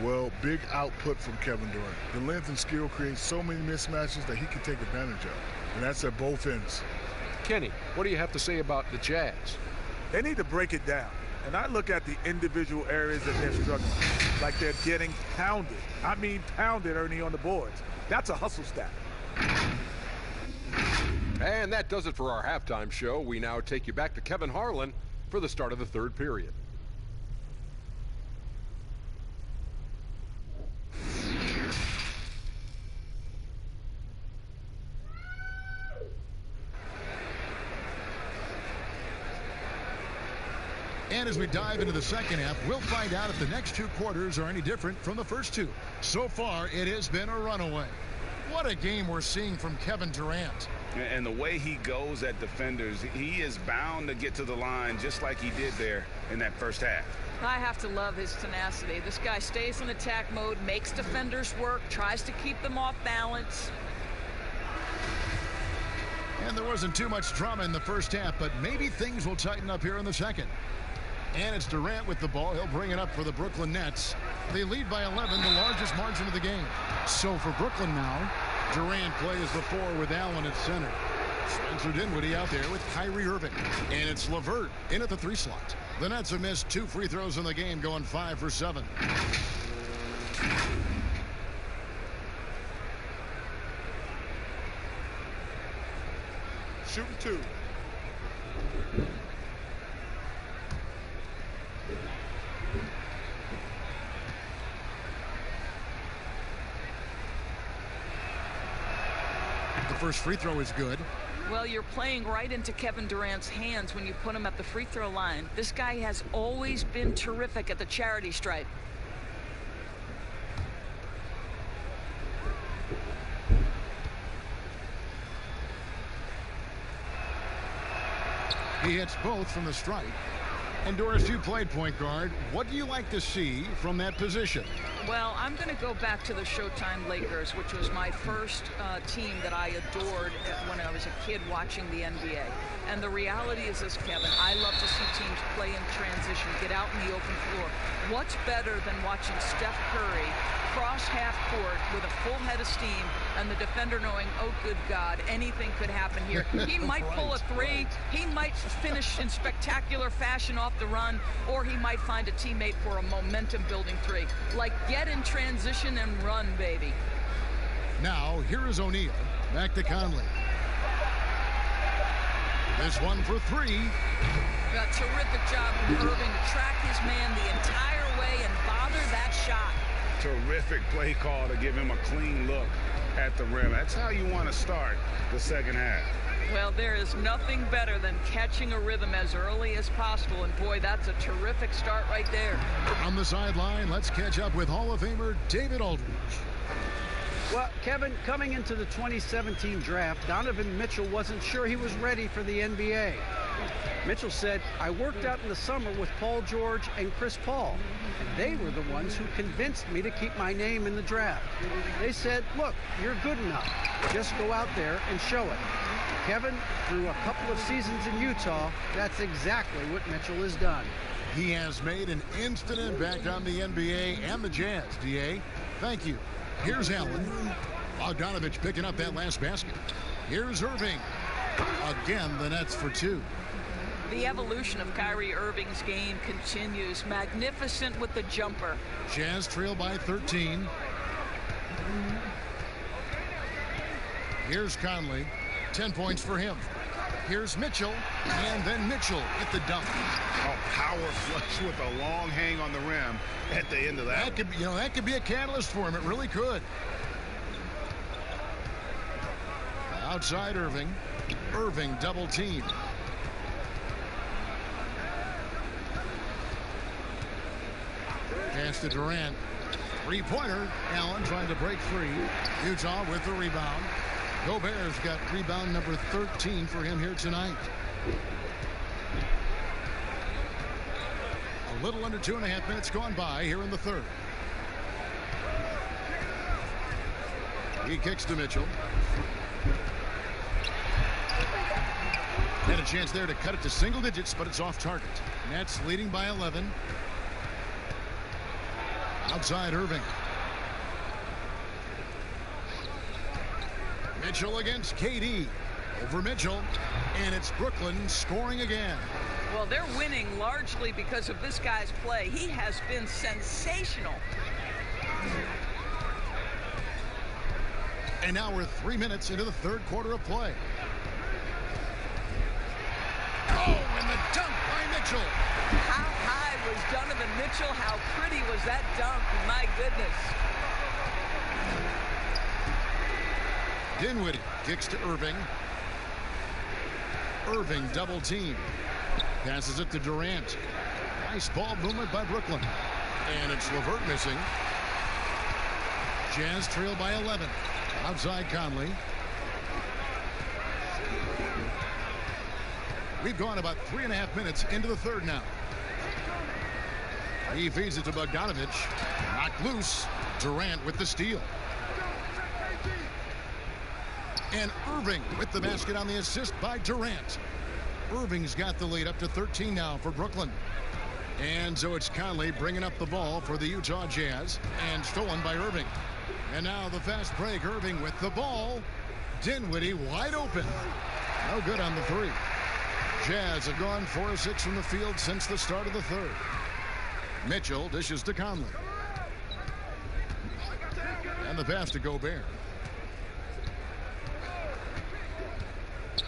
Well, big output from Kevin Durant. The length and skill creates so many mismatches that he can take advantage of, and that's at both ends. Kenny, what do you have to say about the Jazz? They need to break it down. And I look at the individual areas that they're struggling, like they're getting pounded. I mean pounded, Ernie, on the boards. That's a hustle stat. And that does it for our halftime show. We now take you back to Kevin Harlan for the start of the third period. And as we dive into the second half, we'll find out if the next two quarters are any different from the first two. So far, it has been a runaway. What a game we're seeing from Kevin Durant. And the way he goes at defenders, he is bound to get to the line just like he did there in that first half. I have to love his tenacity. This guy stays in attack mode, makes defenders work, tries to keep them off balance. And there wasn't too much drama in the first half, but maybe things will tighten up here in the second. And it's Durant with the ball. He'll bring it up for the Brooklyn Nets. They lead by 11, the largest margin of the game. So for Brooklyn now, Durant plays the 4 with Allen at center. Spencer Dinwiddie out there with Kyrie Irving. And it's LeVert in at the 3 slot. The Nets have missed 2 free throws in the game, going 5 for 7. Shooting 2. The first free throw is good. Well, you're playing right into Kevin Durant's hands when you put him at the free throw line. This guy has always been terrific at the charity stripe. He hits both from the stripe. And Doris, you played point guard. What do you like to see from that position? Well, I'm going to go back to the Showtime Lakers, which was my first team that I adored when I was a kid watching the NBA. And the reality is this, Kevin, I love to see teams play in transition, get out in the open floor. What's better than watching Steph Curry cross half court with a full head of steam and the defender knowing, oh, good God, anything could happen here. He might pull a 3, he might finish in spectacular fashion off the run, or he might find a teammate for a momentum-building 3. Like, get in transition and run, baby. Now, here is O'Neal. Back to Conley. This one for 3. A terrific job from Irving to track his man the entire way and bother that shot. Terrific play call to give him a clean look at the rim. That's how you want to start the second half. Well, there is nothing better than catching a rhythm as early as possible, and boy, that's a terrific start right there. On the sideline, let's catch up with Hall of Famer David Aldridge. Well, Kevin, coming into the 2017 draft, Donovan Mitchell wasn't sure he was ready for the NBA. Mitchell said, I worked out in the summer with Paul George and Chris Paul. And they were the ones who convinced me to keep my name in the draft. They said, look, you're good enough. Just go out there and show it. Kevin, through a couple of seasons in Utah, that's exactly what Mitchell has done. He has made an instant impact on the NBA and the Jazz, D.A. Thank you. Here's Allen. Bogdanovich picking up that last basket. Here's Irving. Again, the Nets for 2. The evolution of Kyrie Irving's game continues. Magnificent with the jumper. Jazz trail by 13. Here's Conley. 10 points for him. Here's Mitchell, and then Mitchell with the dunk. A power flush with a long hang on the rim at the end of that. That could be a catalyst for him. It really could. Outside Irving. Irving double team. Pass to Durant. Three-pointer. Allen trying to break free. Utah with the rebound. Gobert's got rebound number 13 for him here tonight. A little under 2.5 minutes gone by here in the third. He kicks to Mitchell. Had a chance there to cut it to single digits, but it's off target. Nets leading by 11. Outside Irving. Mitchell against KD. Over Mitchell. And it's Brooklyn scoring again. Well, they're winning largely because of this guy's play. He has been sensational. And now we're 3 minutes into the third quarter of play. Oh, and the dunk by Mitchell. How high was Donovan Mitchell? How pretty was that dunk? My goodness. Dinwiddie kicks to Irving. Irving double team. Passes it to Durant. Nice ball movement by Brooklyn. And it's LeVert missing. Jazz trail by 11. Outside Conley. We've gone about 3.5 minutes into the third now. He feeds it to Bogdanovich. Knocked loose. Durant with the steal. And Irving with the basket on the assist by Durant. Irving's got the lead up to 13 now for Brooklyn. And so it's Conley bringing up the ball for the Utah Jazz. And stolen by Irving. And now the fast break. Irving with the ball. Dinwiddie wide open. No good on the three. Jazz have gone 4 of 6 from the field since the start of the third. Mitchell dishes to Conley. And the pass to Gobert.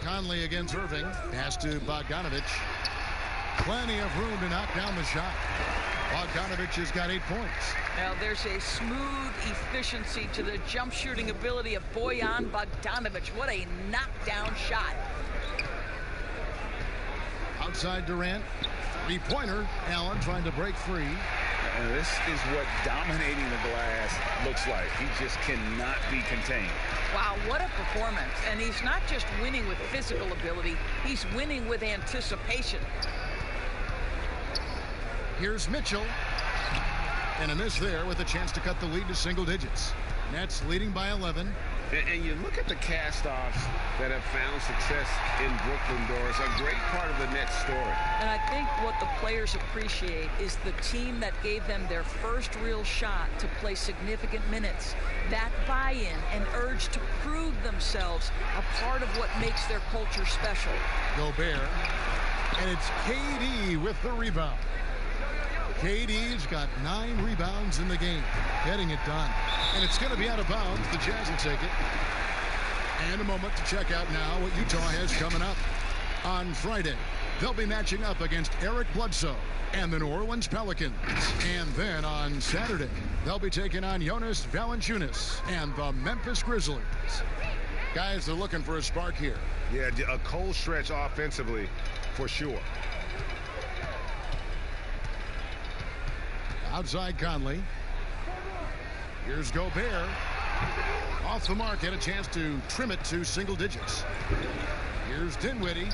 Conley against Irving. Pass to Bogdanovich. Plenty of room to knock down the shot. Bogdanovich has got 8 points. Now there's a smooth efficiency to the jump shooting ability of Bojan Bogdanovich. What a knockdown shot. Outside Durant. Three-pointer. Allen trying to break free. And this is what dominating the glass looks like. He just cannot be contained. Wow, what a performance. And he's not just winning with physical ability, he's winning with anticipation. Here's Mitchell. And a miss there with a chance to cut the lead to single digits. Nets leading by 11. And you look at the cast-offs that have found success in Brooklyn, Doris, a great part of the Nets story. And I think what the players appreciate is the team that gave them their first real shot to play significant minutes. That buy-in and urge to prove themselves a part of what makes their culture special. Gobert. And it's KD with the rebound. KD's got 9 rebounds in the game, getting it done. And it's going to be out of bounds. The Jazz will take it. And a moment to check out now what Utah has coming up. On Friday, they'll be matching up against Eric Bledsoe and the New Orleans Pelicans. And then on Saturday, they'll be taking on Jonas Valanciunas and the Memphis Grizzlies. Guys are looking for a spark here. Yeah, a cold stretch offensively for sure. Outside Conley. Here's Gobert. Off the mark, had a chance to trim it to single digits. Here's Dinwiddie.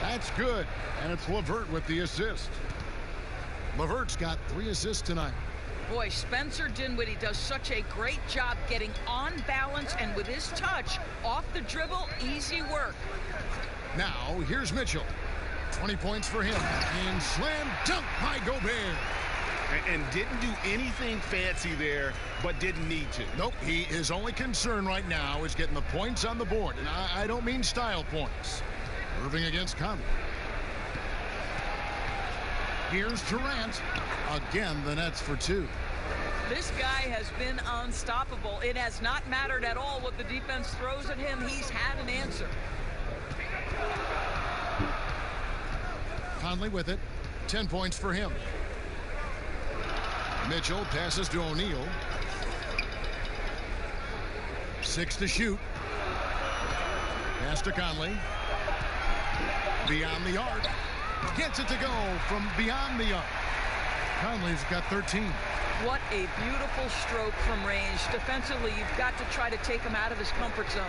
That's good. And it's LeVert with the assist. LeVert's got 3 assists tonight. Boy, Spencer Dinwiddie does such a great job getting on balance and with his touch, off the dribble, easy work. Now, here's Mitchell. 20 points for him. And slam dunk by Gobert. And didn't do anything fancy there, but didn't need to. Nope, his only concern right now is getting the points on the board. And I don't mean style points. Irving against Conley. Here's Durant. Again, the Nets for 2. This guy has been unstoppable. It has not mattered at all what the defense throws at him. He's had an answer. Conley with it. 10 points for him. Mitchell passes to O'Neal. 6 to shoot. Pass to Conley. Beyond the arc. Gets it to go from beyond the arc. Conley's got 13. What a beautiful stroke from range. Defensively, you've got to try to take him out of his comfort zone.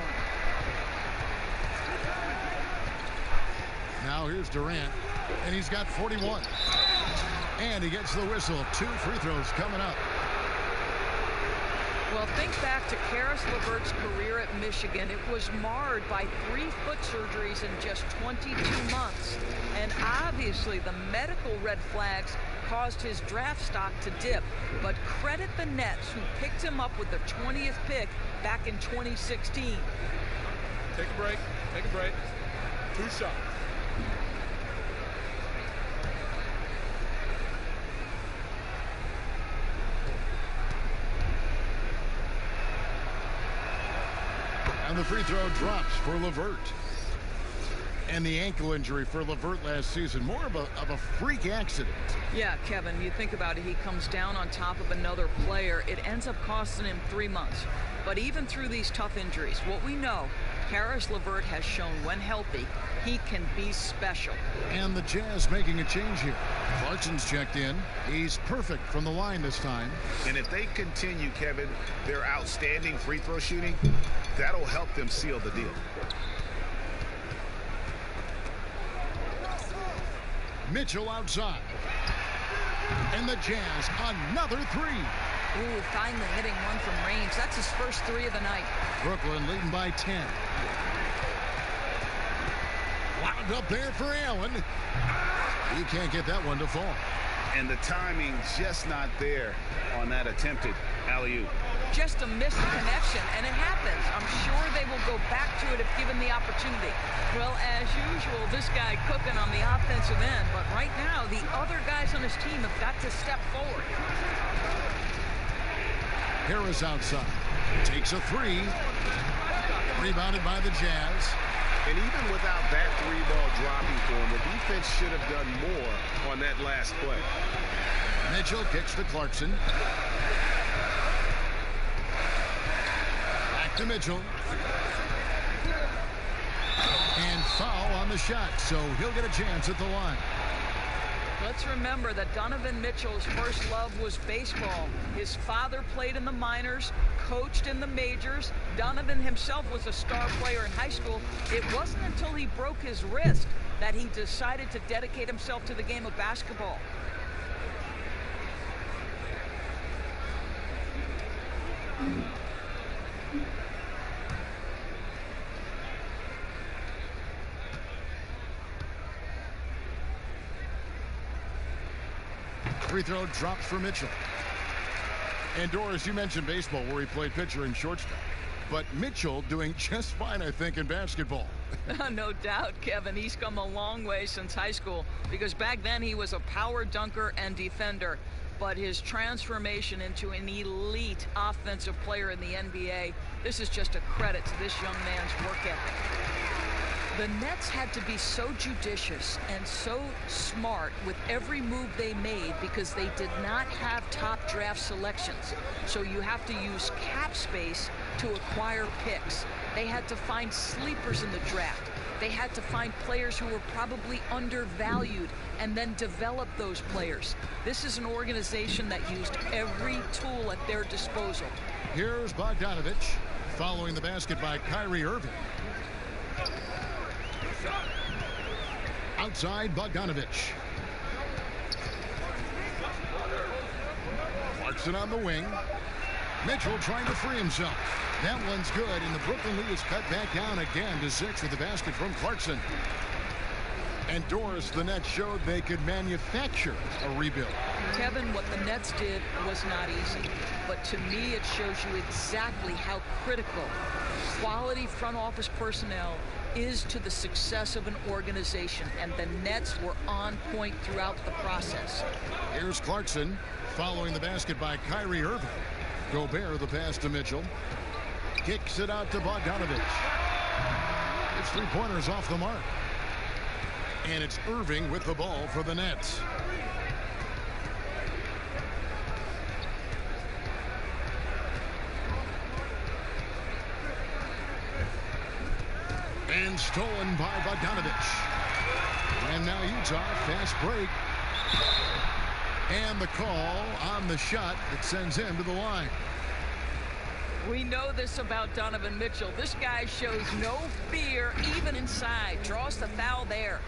Now here's Durant, and he's got 41. And he gets the whistle. 2 free throws coming up. Well, think back to Caris LeVert's career at Michigan. It was marred by 3 foot surgeries in just 22 months. And obviously, the medical red flags caused his draft stock to dip. But credit the Nets, who picked him up with the 20th pick back in 2016. Take a break. Take a break. 2 shots. And the free throw drops for LeVert. And the ankle injury for LeVert last season, more of a freak accident. Yeah, Kevin, you think about it, he comes down on top of another player. It ends up costing him 3 months. But even through these tough injuries, what we know, Caris LeVert has shown when healthy, he can be special. And the Jazz making a change here. Clarkson's checked in. He's perfect from the line this time. And if they continue, Kevin, their outstanding free throw shooting, that'll help them seal the deal. Mitchell outside. And the Jazz, another 3. Ooh, finally hitting one from range. That's his first 3 of the night. Brooklyn leading by 10. Wound up there for Allen. He can't get that one to fall. And the timing just not there on that attempted alley-oop. Just a missed connection, and it happens. I'm sure they will go back to it if given the opportunity. Well, as usual, this guy cooking on the offensive end, but right now, the other guys on his team have got to step forward. Harris outside. Takes a 3. Rebounded by the Jazz. And even without that 3-ball dropping for him, the defense should have done more on that last play. Mitchell kicks to Clarkson. Back to Mitchell. And foul on the shot, so he'll get a chance at the line. Let's remember that Donovan Mitchell's first love was baseball. His father played in the minors, coached in the majors. Donovan himself was a star player in high school. It wasn't until he broke his wrist that he decided to dedicate himself to the game of basketball. Free throw drops for Mitchell. And Doris, you mentioned baseball where he played pitcher and shortstop. But Mitchell doing just fine, I think, in basketball. No doubt, Kevin. He's come a long way since high school because back then he was a power dunker and defender. But his transformation into an elite offensive player in the NBA, this is just a credit to this young man's work ethic. The Nets had to be so judicious and so smart with every move they made because they did not have top draft selections. So you have to use cap space to acquire picks. They had to find sleepers in the draft. They had to find players who were probably undervalued and then develop those players. This is an organization that used every tool at their disposal. Here's Bogdanovich following the basket by Kyrie Irving. Outside, Bogdanovich. Clarkson on the wing. Mitchell trying to free himself. That one's good, and the Brooklyn lead is cut back down again to 6 with the basket from Clarkson. And Doris, the Nets showed they could manufacture a rebuild. Kevin, what the Nets did was not easy. But to me, it shows you exactly how critical quality front office personnel is to the success of an organization, and the Nets were on point throughout the process. Here's Clarkson following the basket by Kyrie Irving. Gobert the pass to Mitchell. Kicks it out to Bogdanovich. It's 3-pointers off the mark. And it's Irving with the ball for the Nets. And stolen by Bogdanovich. And now Utah, fast break. And the call on the shot that sends him to the line. We know this about Donovan Mitchell. This guy shows no fear even inside. Draws the foul there.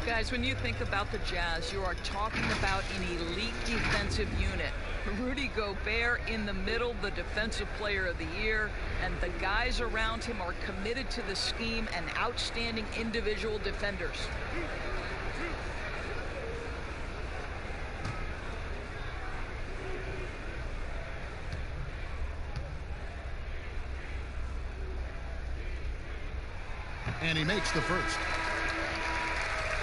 Guys, when you think about the Jazz, you are talking about an elite defensive unit. Rudy Gobert in the middle, the defensive player of the year, and the guys around him are committed to the scheme and outstanding individual defenders. And he makes the first.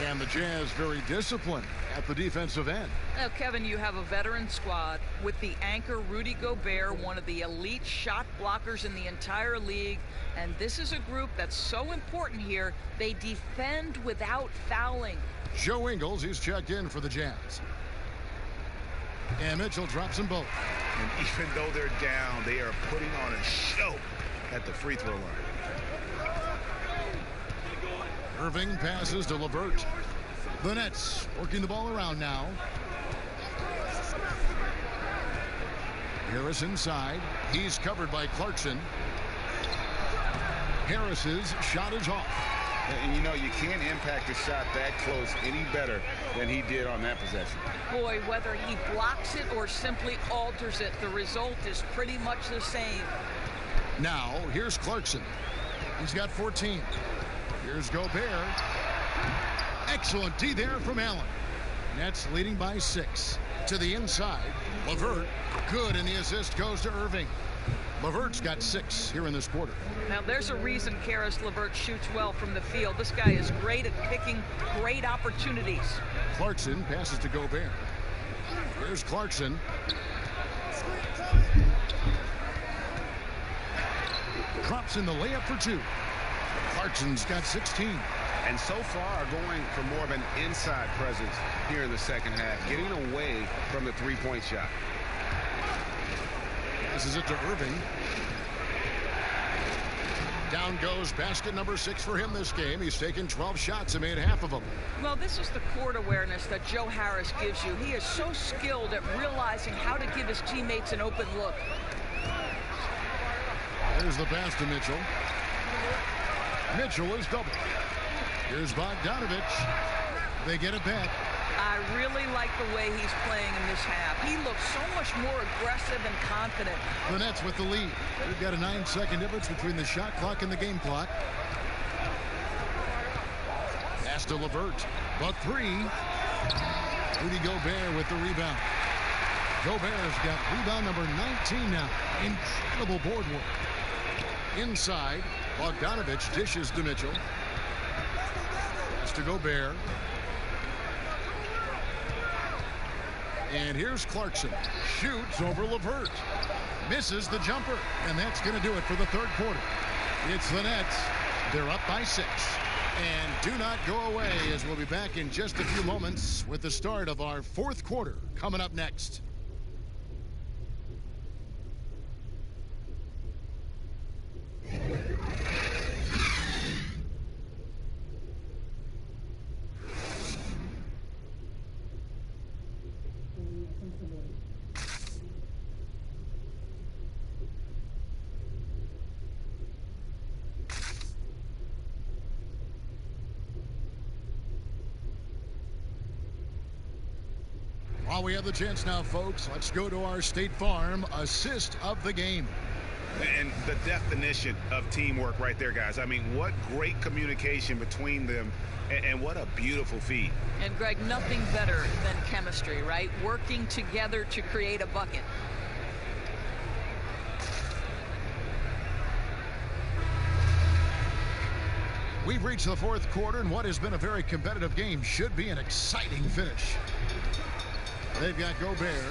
And the Jazz very disciplined at the defensive end. Now, Kevin, you have a veteran squad with the anchor Rudy Gobert, one of the elite shot blockers in the entire league. And this is a group that's so important here. They defend without fouling. Joe Ingles, he's checked in for the Jazz. And Mitchell drops them both. And even though they're down, they are putting on a show at the free throw line. Irving passes to LeVert. The Nets working the ball around now. Harris inside. He's covered by Clarkson. Harris's shot is off. And you know, you can't impact a shot that close any better than he did on that possession. Boy, whether he blocks it or simply alters it, the result is pretty much the same. Now, here's Clarkson. He's got 14. Here's Gobert. Excellent D there from Allen. Nets leading by 6. To the inside. LeVert. Good, and the assist goes to Irving. LeVert's got 6 here in this quarter. Now, there's a reason Caris LeVert shoots well from the field. This guy is great at picking great opportunities. Clarkson passes to Gobert. Here's Clarkson. Drops in the layup for 2. Clarkson's got 16. And so far going for more of an inside presence here in the second half, getting away from the three-point shot. This is it to Irving. Down goes basket number 6 for him this game. He's taken 12 shots and made half of them. Well, this is the court awareness that Joe Harris gives you. He is so skilled at realizing how to give his teammates an open look. There's the pass to Mitchell. Mitchell is doubled. Here's Bogdanovich. They get it back. I really like the way he's playing in this half. He looks so much more aggressive and confident. The Nets with the lead. We've got a 9-second difference between the shot clock and the game clock. Pass to LeVert. The 3. Rudy Gobert with the rebound. Gobert's got rebound number 19 now. Incredible board work. Inside, Bogdanovich dishes to Mitchell. Pass to Gobert. And here's Clarkson. Shoots over LeVert. Misses the jumper. And that's going to do it for the third quarter. It's the Nets. They're up by 6. And do not go away, as we'll be back in just a few moments with the start of our fourth quarter coming up next. While we have the chance now, folks, let's go to our State Farm assist of the game. And the definition of teamwork right there, guys. I mean, what great communication between them, and what a beautiful feed. And, Greg, nothing better than chemistry, right? Working together to create a bucket. We've reached the fourth quarter, and what has been a very competitive game should be an exciting finish. They've got Gobert.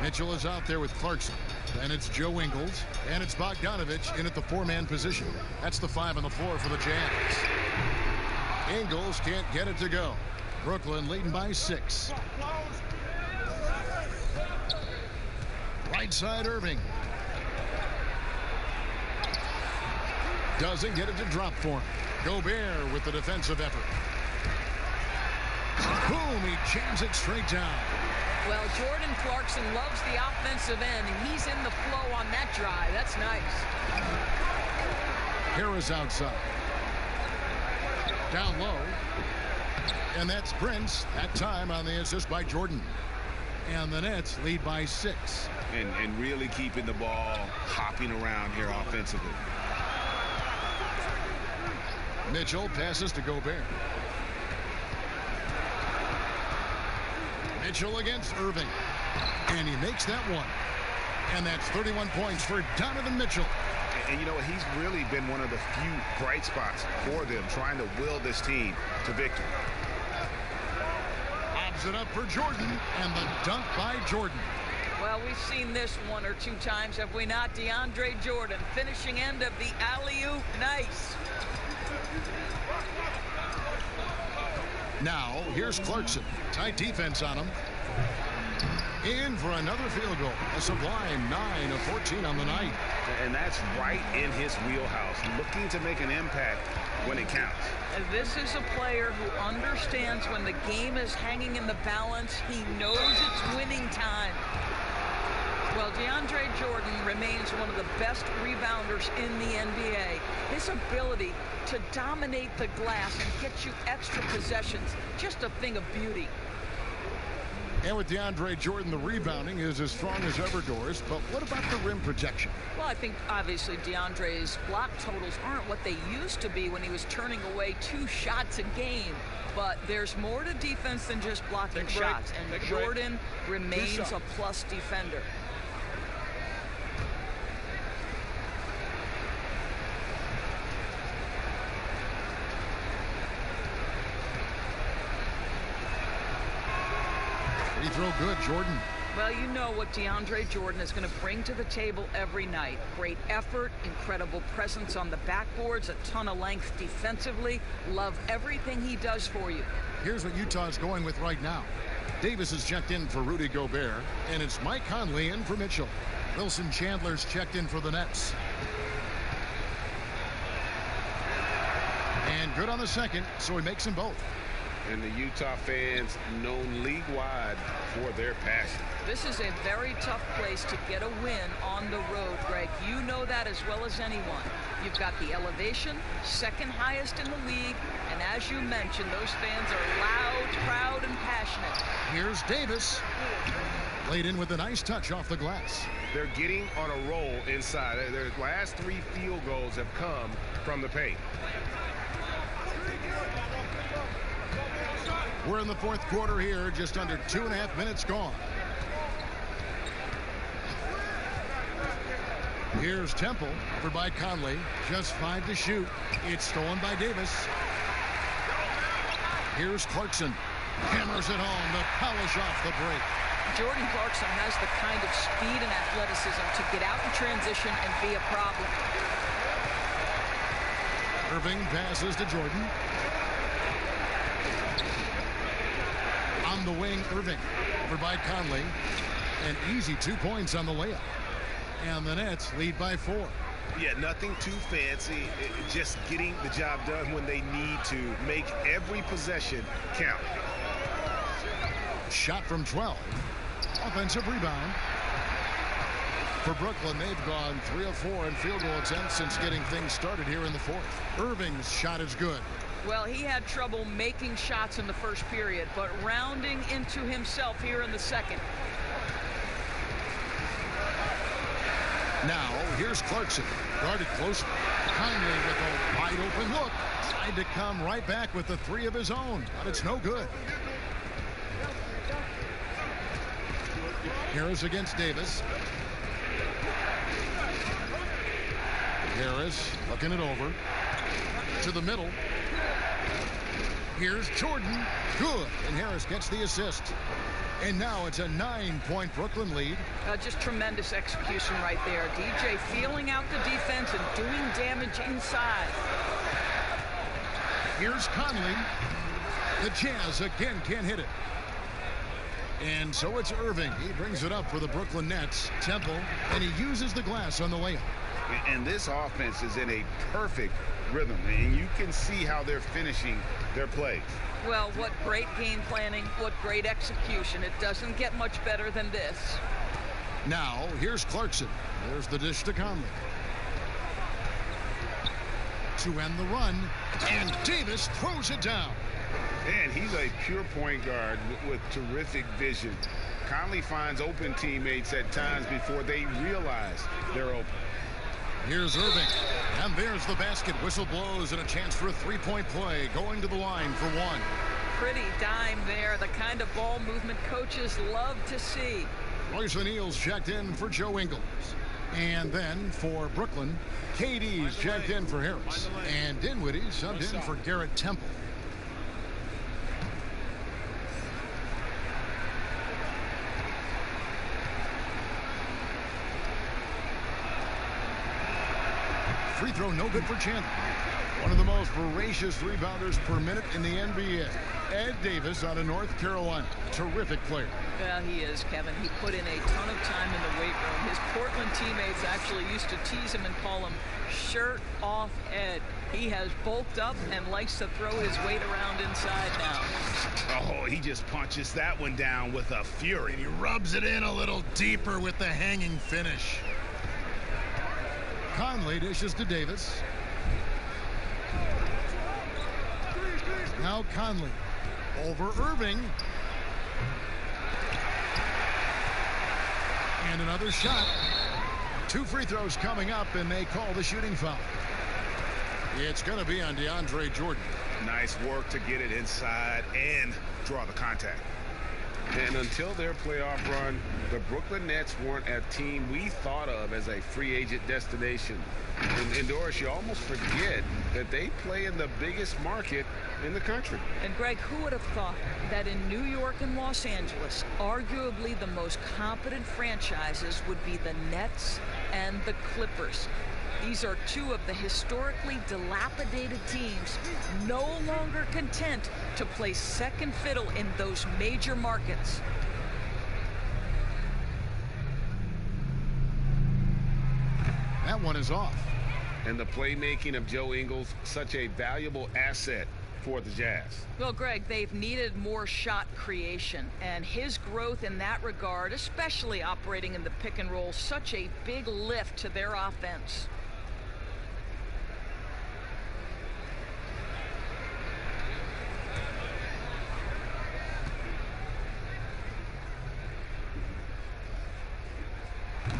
Mitchell is out there with Clarkson. And it's Joe Ingles. And it's Bogdanovich in at the four-man position. That's the 5 on the floor for the Jazz. Ingles can't get it to go. Brooklyn leading by 6. Right side Irving. Doesn't get it to drop for him. Gobert with the defensive effort. Boom, he jams it straight down. Well, Jordan Clarkson loves the offensive end, and he's in the flow on that drive. That's nice. Harris outside. Down low. And that's Prince. That time on the assist by Jordan. And the Nets lead by 6. And really keeping the ball hopping around here offensively. Mitchell passes to Gobert. Mitchell against Irving. And he makes that one. And that's 31 points for Donovan Mitchell. And you know what? He's really been one of the few bright spots for them, trying to will this team to victory. Lobs it up for Jordan, and the dunk by Jordan. Well, we've seen this 1 or 2 times, have we not? DeAndre Jordan, finishing end of the alley-oop. Nice. Now, here's Clarkson. Tight defense on him. In for another field goal. A sublime 9 of 14 on the night. And that's right in his wheelhouse, looking to make an impact when it counts. And this is a player who understands when the game is hanging in the balance. He knows it's winning time. Well, DeAndre Jordan remains one of the best rebounders in the NBA. His ability to dominate the glass and get you extra possessions, just a thing of beauty. And with DeAndre Jordan, the rebounding is as strong as ever, Doris. But what about the rim protection? Well, I think obviously DeAndre's block totals aren't what they used to be when he was turning away 2 shots a game. But there's more to defense than just blocking shots. And Jordan remains a plus defender. Free throw good, Jordan. Well, you know what DeAndre Jordan is going to bring to the table every night. Great effort, incredible presence on the backboards, a ton of length defensively. Love everything he does for you. Here's what Utah's going with right now. Davis is checked in for Rudy Gobert, and it's Mike Conley in for Mitchell. Wilson Chandler's checked in for the Nets. And good on the second, so he makes them both. And the Utah fans known league-wide for their passion. This is a very tough place to get a win on the road, Greg. You know that as well as anyone. You've got the elevation, second highest in the league, and as you mentioned, those fans are loud, proud, and passionate. Here's Davis. Laid in with a nice touch off the glass. They're getting on a roll inside. Their last 3 field goals have come from the paint. We're in the fourth quarter here, just under 2.5 minutes gone. Here's Temple, over by Conley, just 5 to shoot. It's stolen by Davis. Here's Clarkson, hammers it home to polish off the break. Jordan Clarkson has the kind of speed and athleticism to get out in transition and be a problem. Irving passes to Jordan. On the wing, Irving, over by Conley. An easy 2 points on the layup. And the Nets lead by 4. Yeah, nothing too fancy. Just getting the job done when they need to. Make every possession count. Shot from 12. Offensive rebound. For Brooklyn, they've gone 3 of 4 in field goal attempts since getting things started here in the fourth. Irving's shot is good. Well, he had trouble making shots in the first period, but rounding into himself here in the second. Now, here's Clarkson, guarded closely. Conley with a wide open look. Tried to come right back with the 3 of his own, but it's no good. Harris against Davis. Harris looking it over. To the middle. Here's Jordan. Good. And Harris gets the assist. And now it's a 9-point Brooklyn lead. Just tremendous execution right there. DJ feeling out the defense and doing damage inside. Here's Conley. The Jazz again can't hit it. And so it's Irving. He brings it up for the Brooklyn Nets. Temple, and he uses the glass on the layup. And this offense is in a perfect rhythm, and you can see how they're finishing their plays. Well, what great game planning, what great execution. It doesn't get much better than this. Now, here's Clarkson. There's the dish to Conley. To end the run, and Davis throws it down. And he's a pure point guard with terrific vision. Conley finds open teammates at times before they realize they're open. Here's Irving, and there's the basket. Whistle blows and a chance for a three-point play, going to the line for one. Pretty dime there, the kind of ball movement coaches love to see. Royce O'Neal's checked in for Joe Ingles. And then for Brooklyn, KD's checked in for Harris. And Dinwiddie subbed in for Garrett Temple. Free throw no good for Chandler. One of the most voracious rebounders per minute in the NBA. Ed Davis out of North Carolina. Terrific player. Well, he is, Kevin. He put in a ton of time in the weight room. His Portland teammates actually used to tease him and call him Shirt Off Ed. He has bulked up and likes to throw his weight around inside now. Oh, he just punches that one down with a fury. And he rubs it in a little deeper with the hanging finish. Conley dishes to Davis. Now Conley over Irving. And another shot. Two free throws coming up, and they call the shooting foul. It's going to be on DeAndre Jordan. Nice work to get it inside and draw the contact. And until their playoff run, the Brooklyn Nets weren't a team we thought of as a free agent destination. And Doris, you almost forget that they play in the biggest market in the country. And Greg, who would have thought that in New York and Los Angeles, arguably the most competent franchises would be the Nets and the Clippers? These are two of the historically dilapidated teams no longer content to play second fiddle in those major markets. That one is off. And the playmaking of Joe Ingles, such a valuable asset for the Jazz. Well, Greg, they've needed more shot creation, and his growth in that regard, especially operating in the pick and roll, such a big lift to their offense.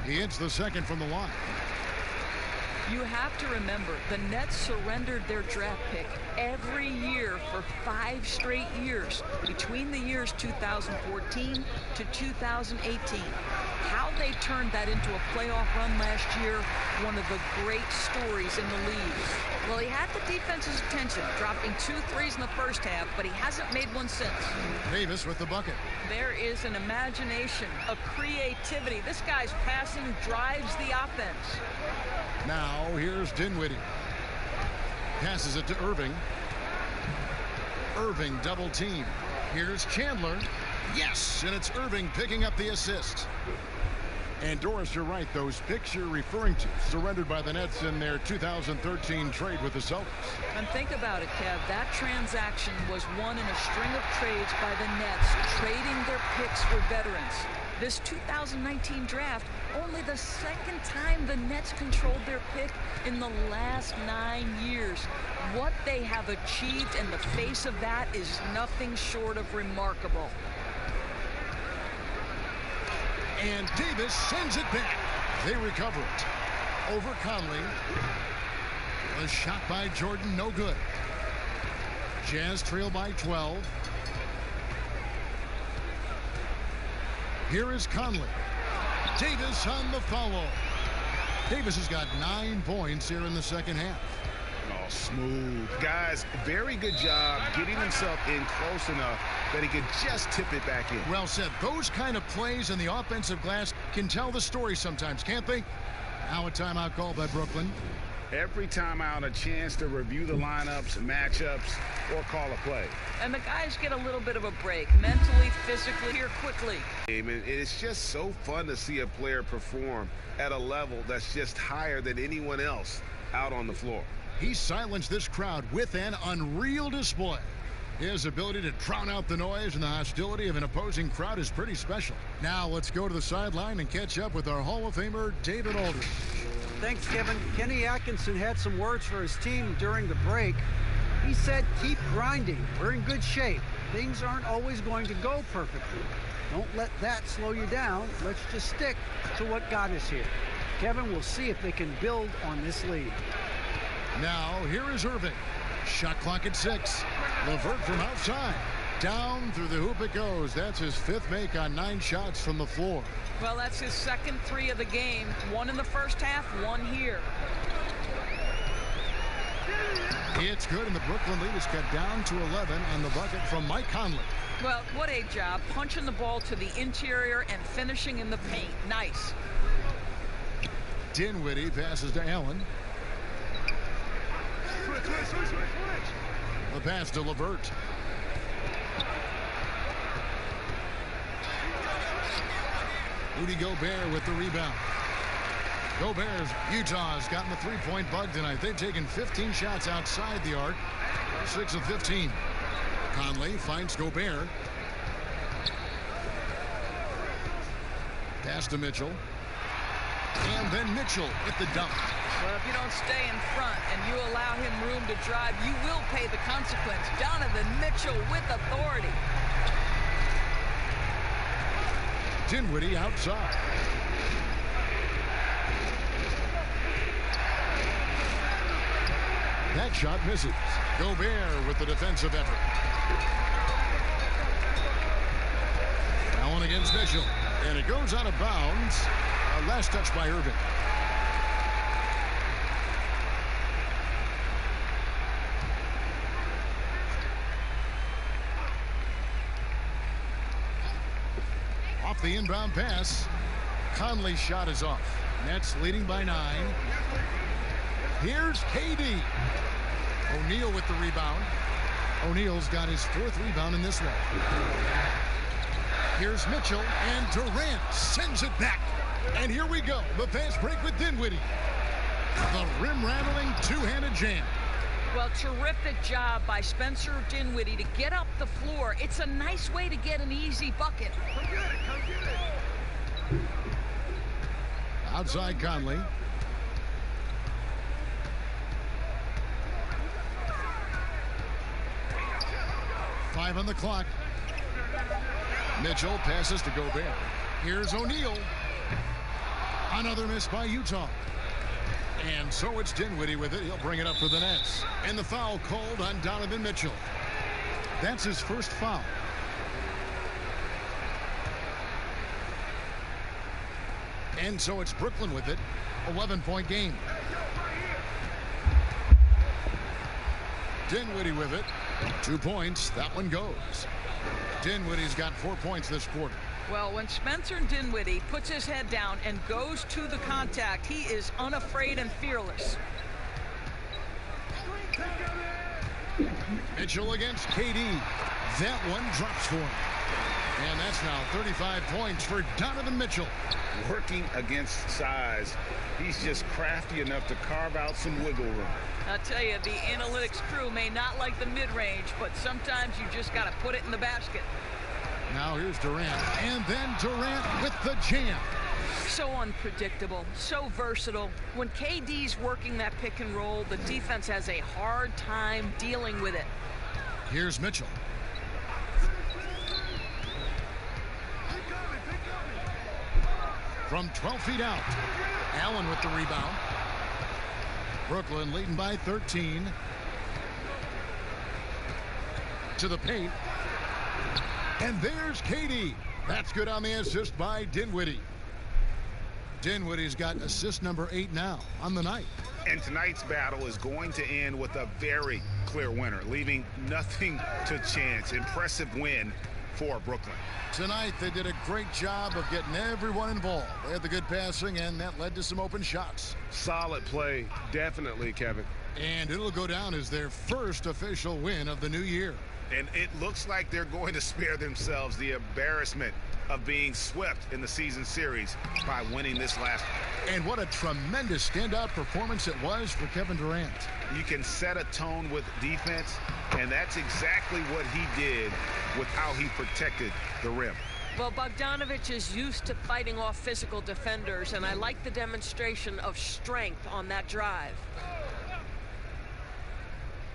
He hits the second from the line. You have to remember, the Nets surrendered their draft pick every year for 5 straight years, between the years 2014 to 2018. How they turned that into a playoff run last year, one of the great stories in the league. Well, he had the defense's attention, dropping 2 threes in the first half, but he hasn't made one since. Davis with the bucket. There is an imagination, a creativity. This guy's passing drives the offense. Now here's Dinwiddie. Passes it to Irving. Irving double team. Here's Chandler. Yes, and it's Irving picking up the assist. And Doris, you're right. Those picks you're referring to surrendered by the Nets in their 2013 trade with the Celtics. And think about it, Kev. That transaction was one in a string of trades by the Nets, trading their picks for veterans. This 2019 draft, only the second time the Nets controlled their pick in the last 9 years. What they have achieved in the face of that is nothing short of remarkable. And Davis sends it back. They recover it. Over Conley. A shot by Jordan, no good. Jazz trail by 12. Here is Conley. Davis on the follow. Davis has got 9 points here in the second half. Oh, smooth. Guys, very good job getting himself in close enough that he could just tip it back in. Well said. Those kind of plays in the offensive glass can tell the story sometimes, can't they? Now a timeout called by Brooklyn. Every timeout, a chance to review the lineups, matchups, or call a play. And the guys get a little bit of a break, mentally, physically, here quickly. It's just so fun to see a player perform at a level that's just higher than anyone else out on the floor. He silenced this crowd with an unreal display. His ability to drown out the noise and the hostility of an opposing crowd is pretty special. Now let's go to the sideline and catch up with our Hall of Famer, David Aldridge. Thanks, Kevin. Kenny Atkinson had some words for his team during the break. He said, keep grinding. We're in good shape. Things aren't always going to go perfectly. Don't let that slow you down. Let's just stick to what got us here. Kevin will see if they can build on this lead. Now, here is Irving. Shot clock at 6. LeVert from outside. Down through the hoop it goes. That's his 5th make on 9 shots from the floor. Well, that's his second 3 of the game. 1 in the first half, 1 here. It's good, and the Brooklyn lead is cut down to 11 on the bucket from Mike Conley. Well, what a job. Punching the ball to the interior and finishing in the paint. Nice. Dinwiddie passes to Allen. The pass to LeVert. Rudy Gobert with the rebound. Gobert's Utah's gotten the three-point bug tonight. They've taken 15 shots outside the arc. 6 of 15. Conley finds Gobert. Pass to Mitchell. And then Mitchell with the dunk. Well, if you don't stay in front and you allow him room to drive, you will pay the consequence. Donovan Mitchell with authority. Dinwiddie outside. That shot misses. Gobert with the defensive effort. Allen against Mitchell. And it goes out of bounds. Last touch by Irving. Off the inbound pass. Conley's shot is off. Nets leading by 9. Here's KD. O'Neal with the rebound. O'Neal's got his 4th rebound in this one. Here's Mitchell, and Durant sends it back. And here we go. The fast break with Dinwiddie. The rim-rattling two-handed jam. Well, terrific job by Spencer Dinwiddie to get up the floor. It's a nice way to get an easy bucket. Come get it, come get it. Outside Conley. Five on the clock. Mitchell passes to Gobert. Here's O'Neal. Another miss by Utah. And so it's Dinwiddie with it. He'll bring it up for the Nets. And the foul called on Donovan Mitchell. That's his first foul. And so it's Brooklyn with it. 11-point game. Dinwiddie with it. 2 points. That one goes. Dinwiddie's got 4 points this quarter. Well, when Spencer Dinwiddie puts his head down and goes to the contact, he is unafraid and fearless. Mitchell against KD. That one drops for him. And that's now 35 points for Donovan Mitchell. Working against size, he's just crafty enough to carve out some wiggle room. I'll tell you, the analytics crew may not like the mid-range, but sometimes you just got to put it in the basket. Now here's Durant, and then Durant with the jam. So unpredictable, so versatile. When KD's working that pick and roll, the defense has a hard time dealing with it. Here's Mitchell. From 12 feet out, Allen with the rebound. Brooklyn leading by 13. To the paint. And there's KD. That's good on the assist by Dinwiddie. Dinwiddie's got assist number 8 now on the night. And tonight's battle is going to end with a very clear winner, leaving nothing to chance. Impressive win for Brooklyn. Tonight, they did a great job of getting everyone involved. They had the good passing, and that led to some open shots. Solid play, definitely, Kevin. And it'll go down as their first official win of the new year. And it looks like they're going to spare themselves the embarrassment of being swept in the season series by winning this last one. And what a tremendous standout performance it was for Kevin Durant. You can set a tone with defense, and that's exactly what he did with how he protected the rim. Well, Bogdanovic is used to fighting off physical defenders, and I like the demonstration of strength on that drive.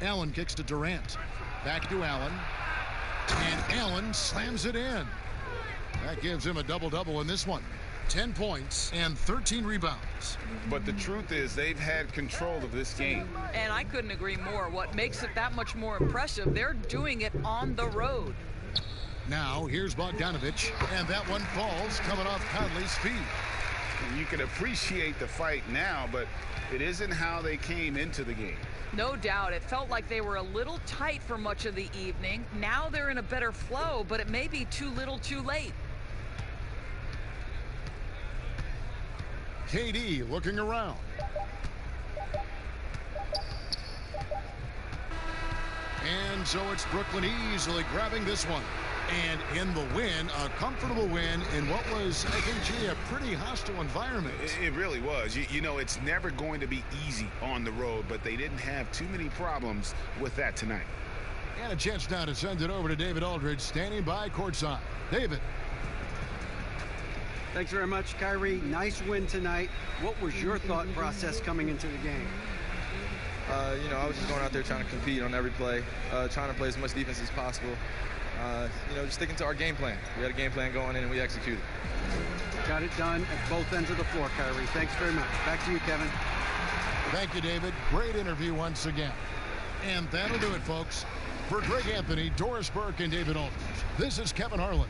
Allen kicks to Durant. Back to Allen. And Allen slams it in. That gives him a double-double in this one. 10 points and 13 rebounds. But the truth is they've had control of this game. And I couldn't agree more. What makes it that much more impressive, they're doing it on the road. Now, here's Bogdanovic, and that one falls coming off Conley's feet. You can appreciate the fight now, but it isn't how they came into the game. No doubt. It felt like they were a little tight for much of the evening. Now they're in a better flow, but it may be too little too late. KD looking around. And so it's Brooklyn easily grabbing this one. And in the win, a comfortable win in what was, I think, gee, a pretty hostile environment. It really was. You know, it's never going to be easy on the road, but they didn't have too many problems with that tonight. And a chance now to send it over to David Aldridge, standing by courtside. David. Thanks very much, Kyrie. Nice win tonight. What was your thought process coming into the game? You know, I was just going out there trying to compete on every play, trying to play as much defense as possible. You know, just sticking to our game plan. We had a game plan going in, and we executed. Got it done at both ends of the floor, Kyrie. Thanks very much. Back to you, Kevin. Thank you, David. Great interview once again. And that'll do it, folks. For Greg Anthony, Doris Burke, and David Aldridge, this is Kevin Harlan.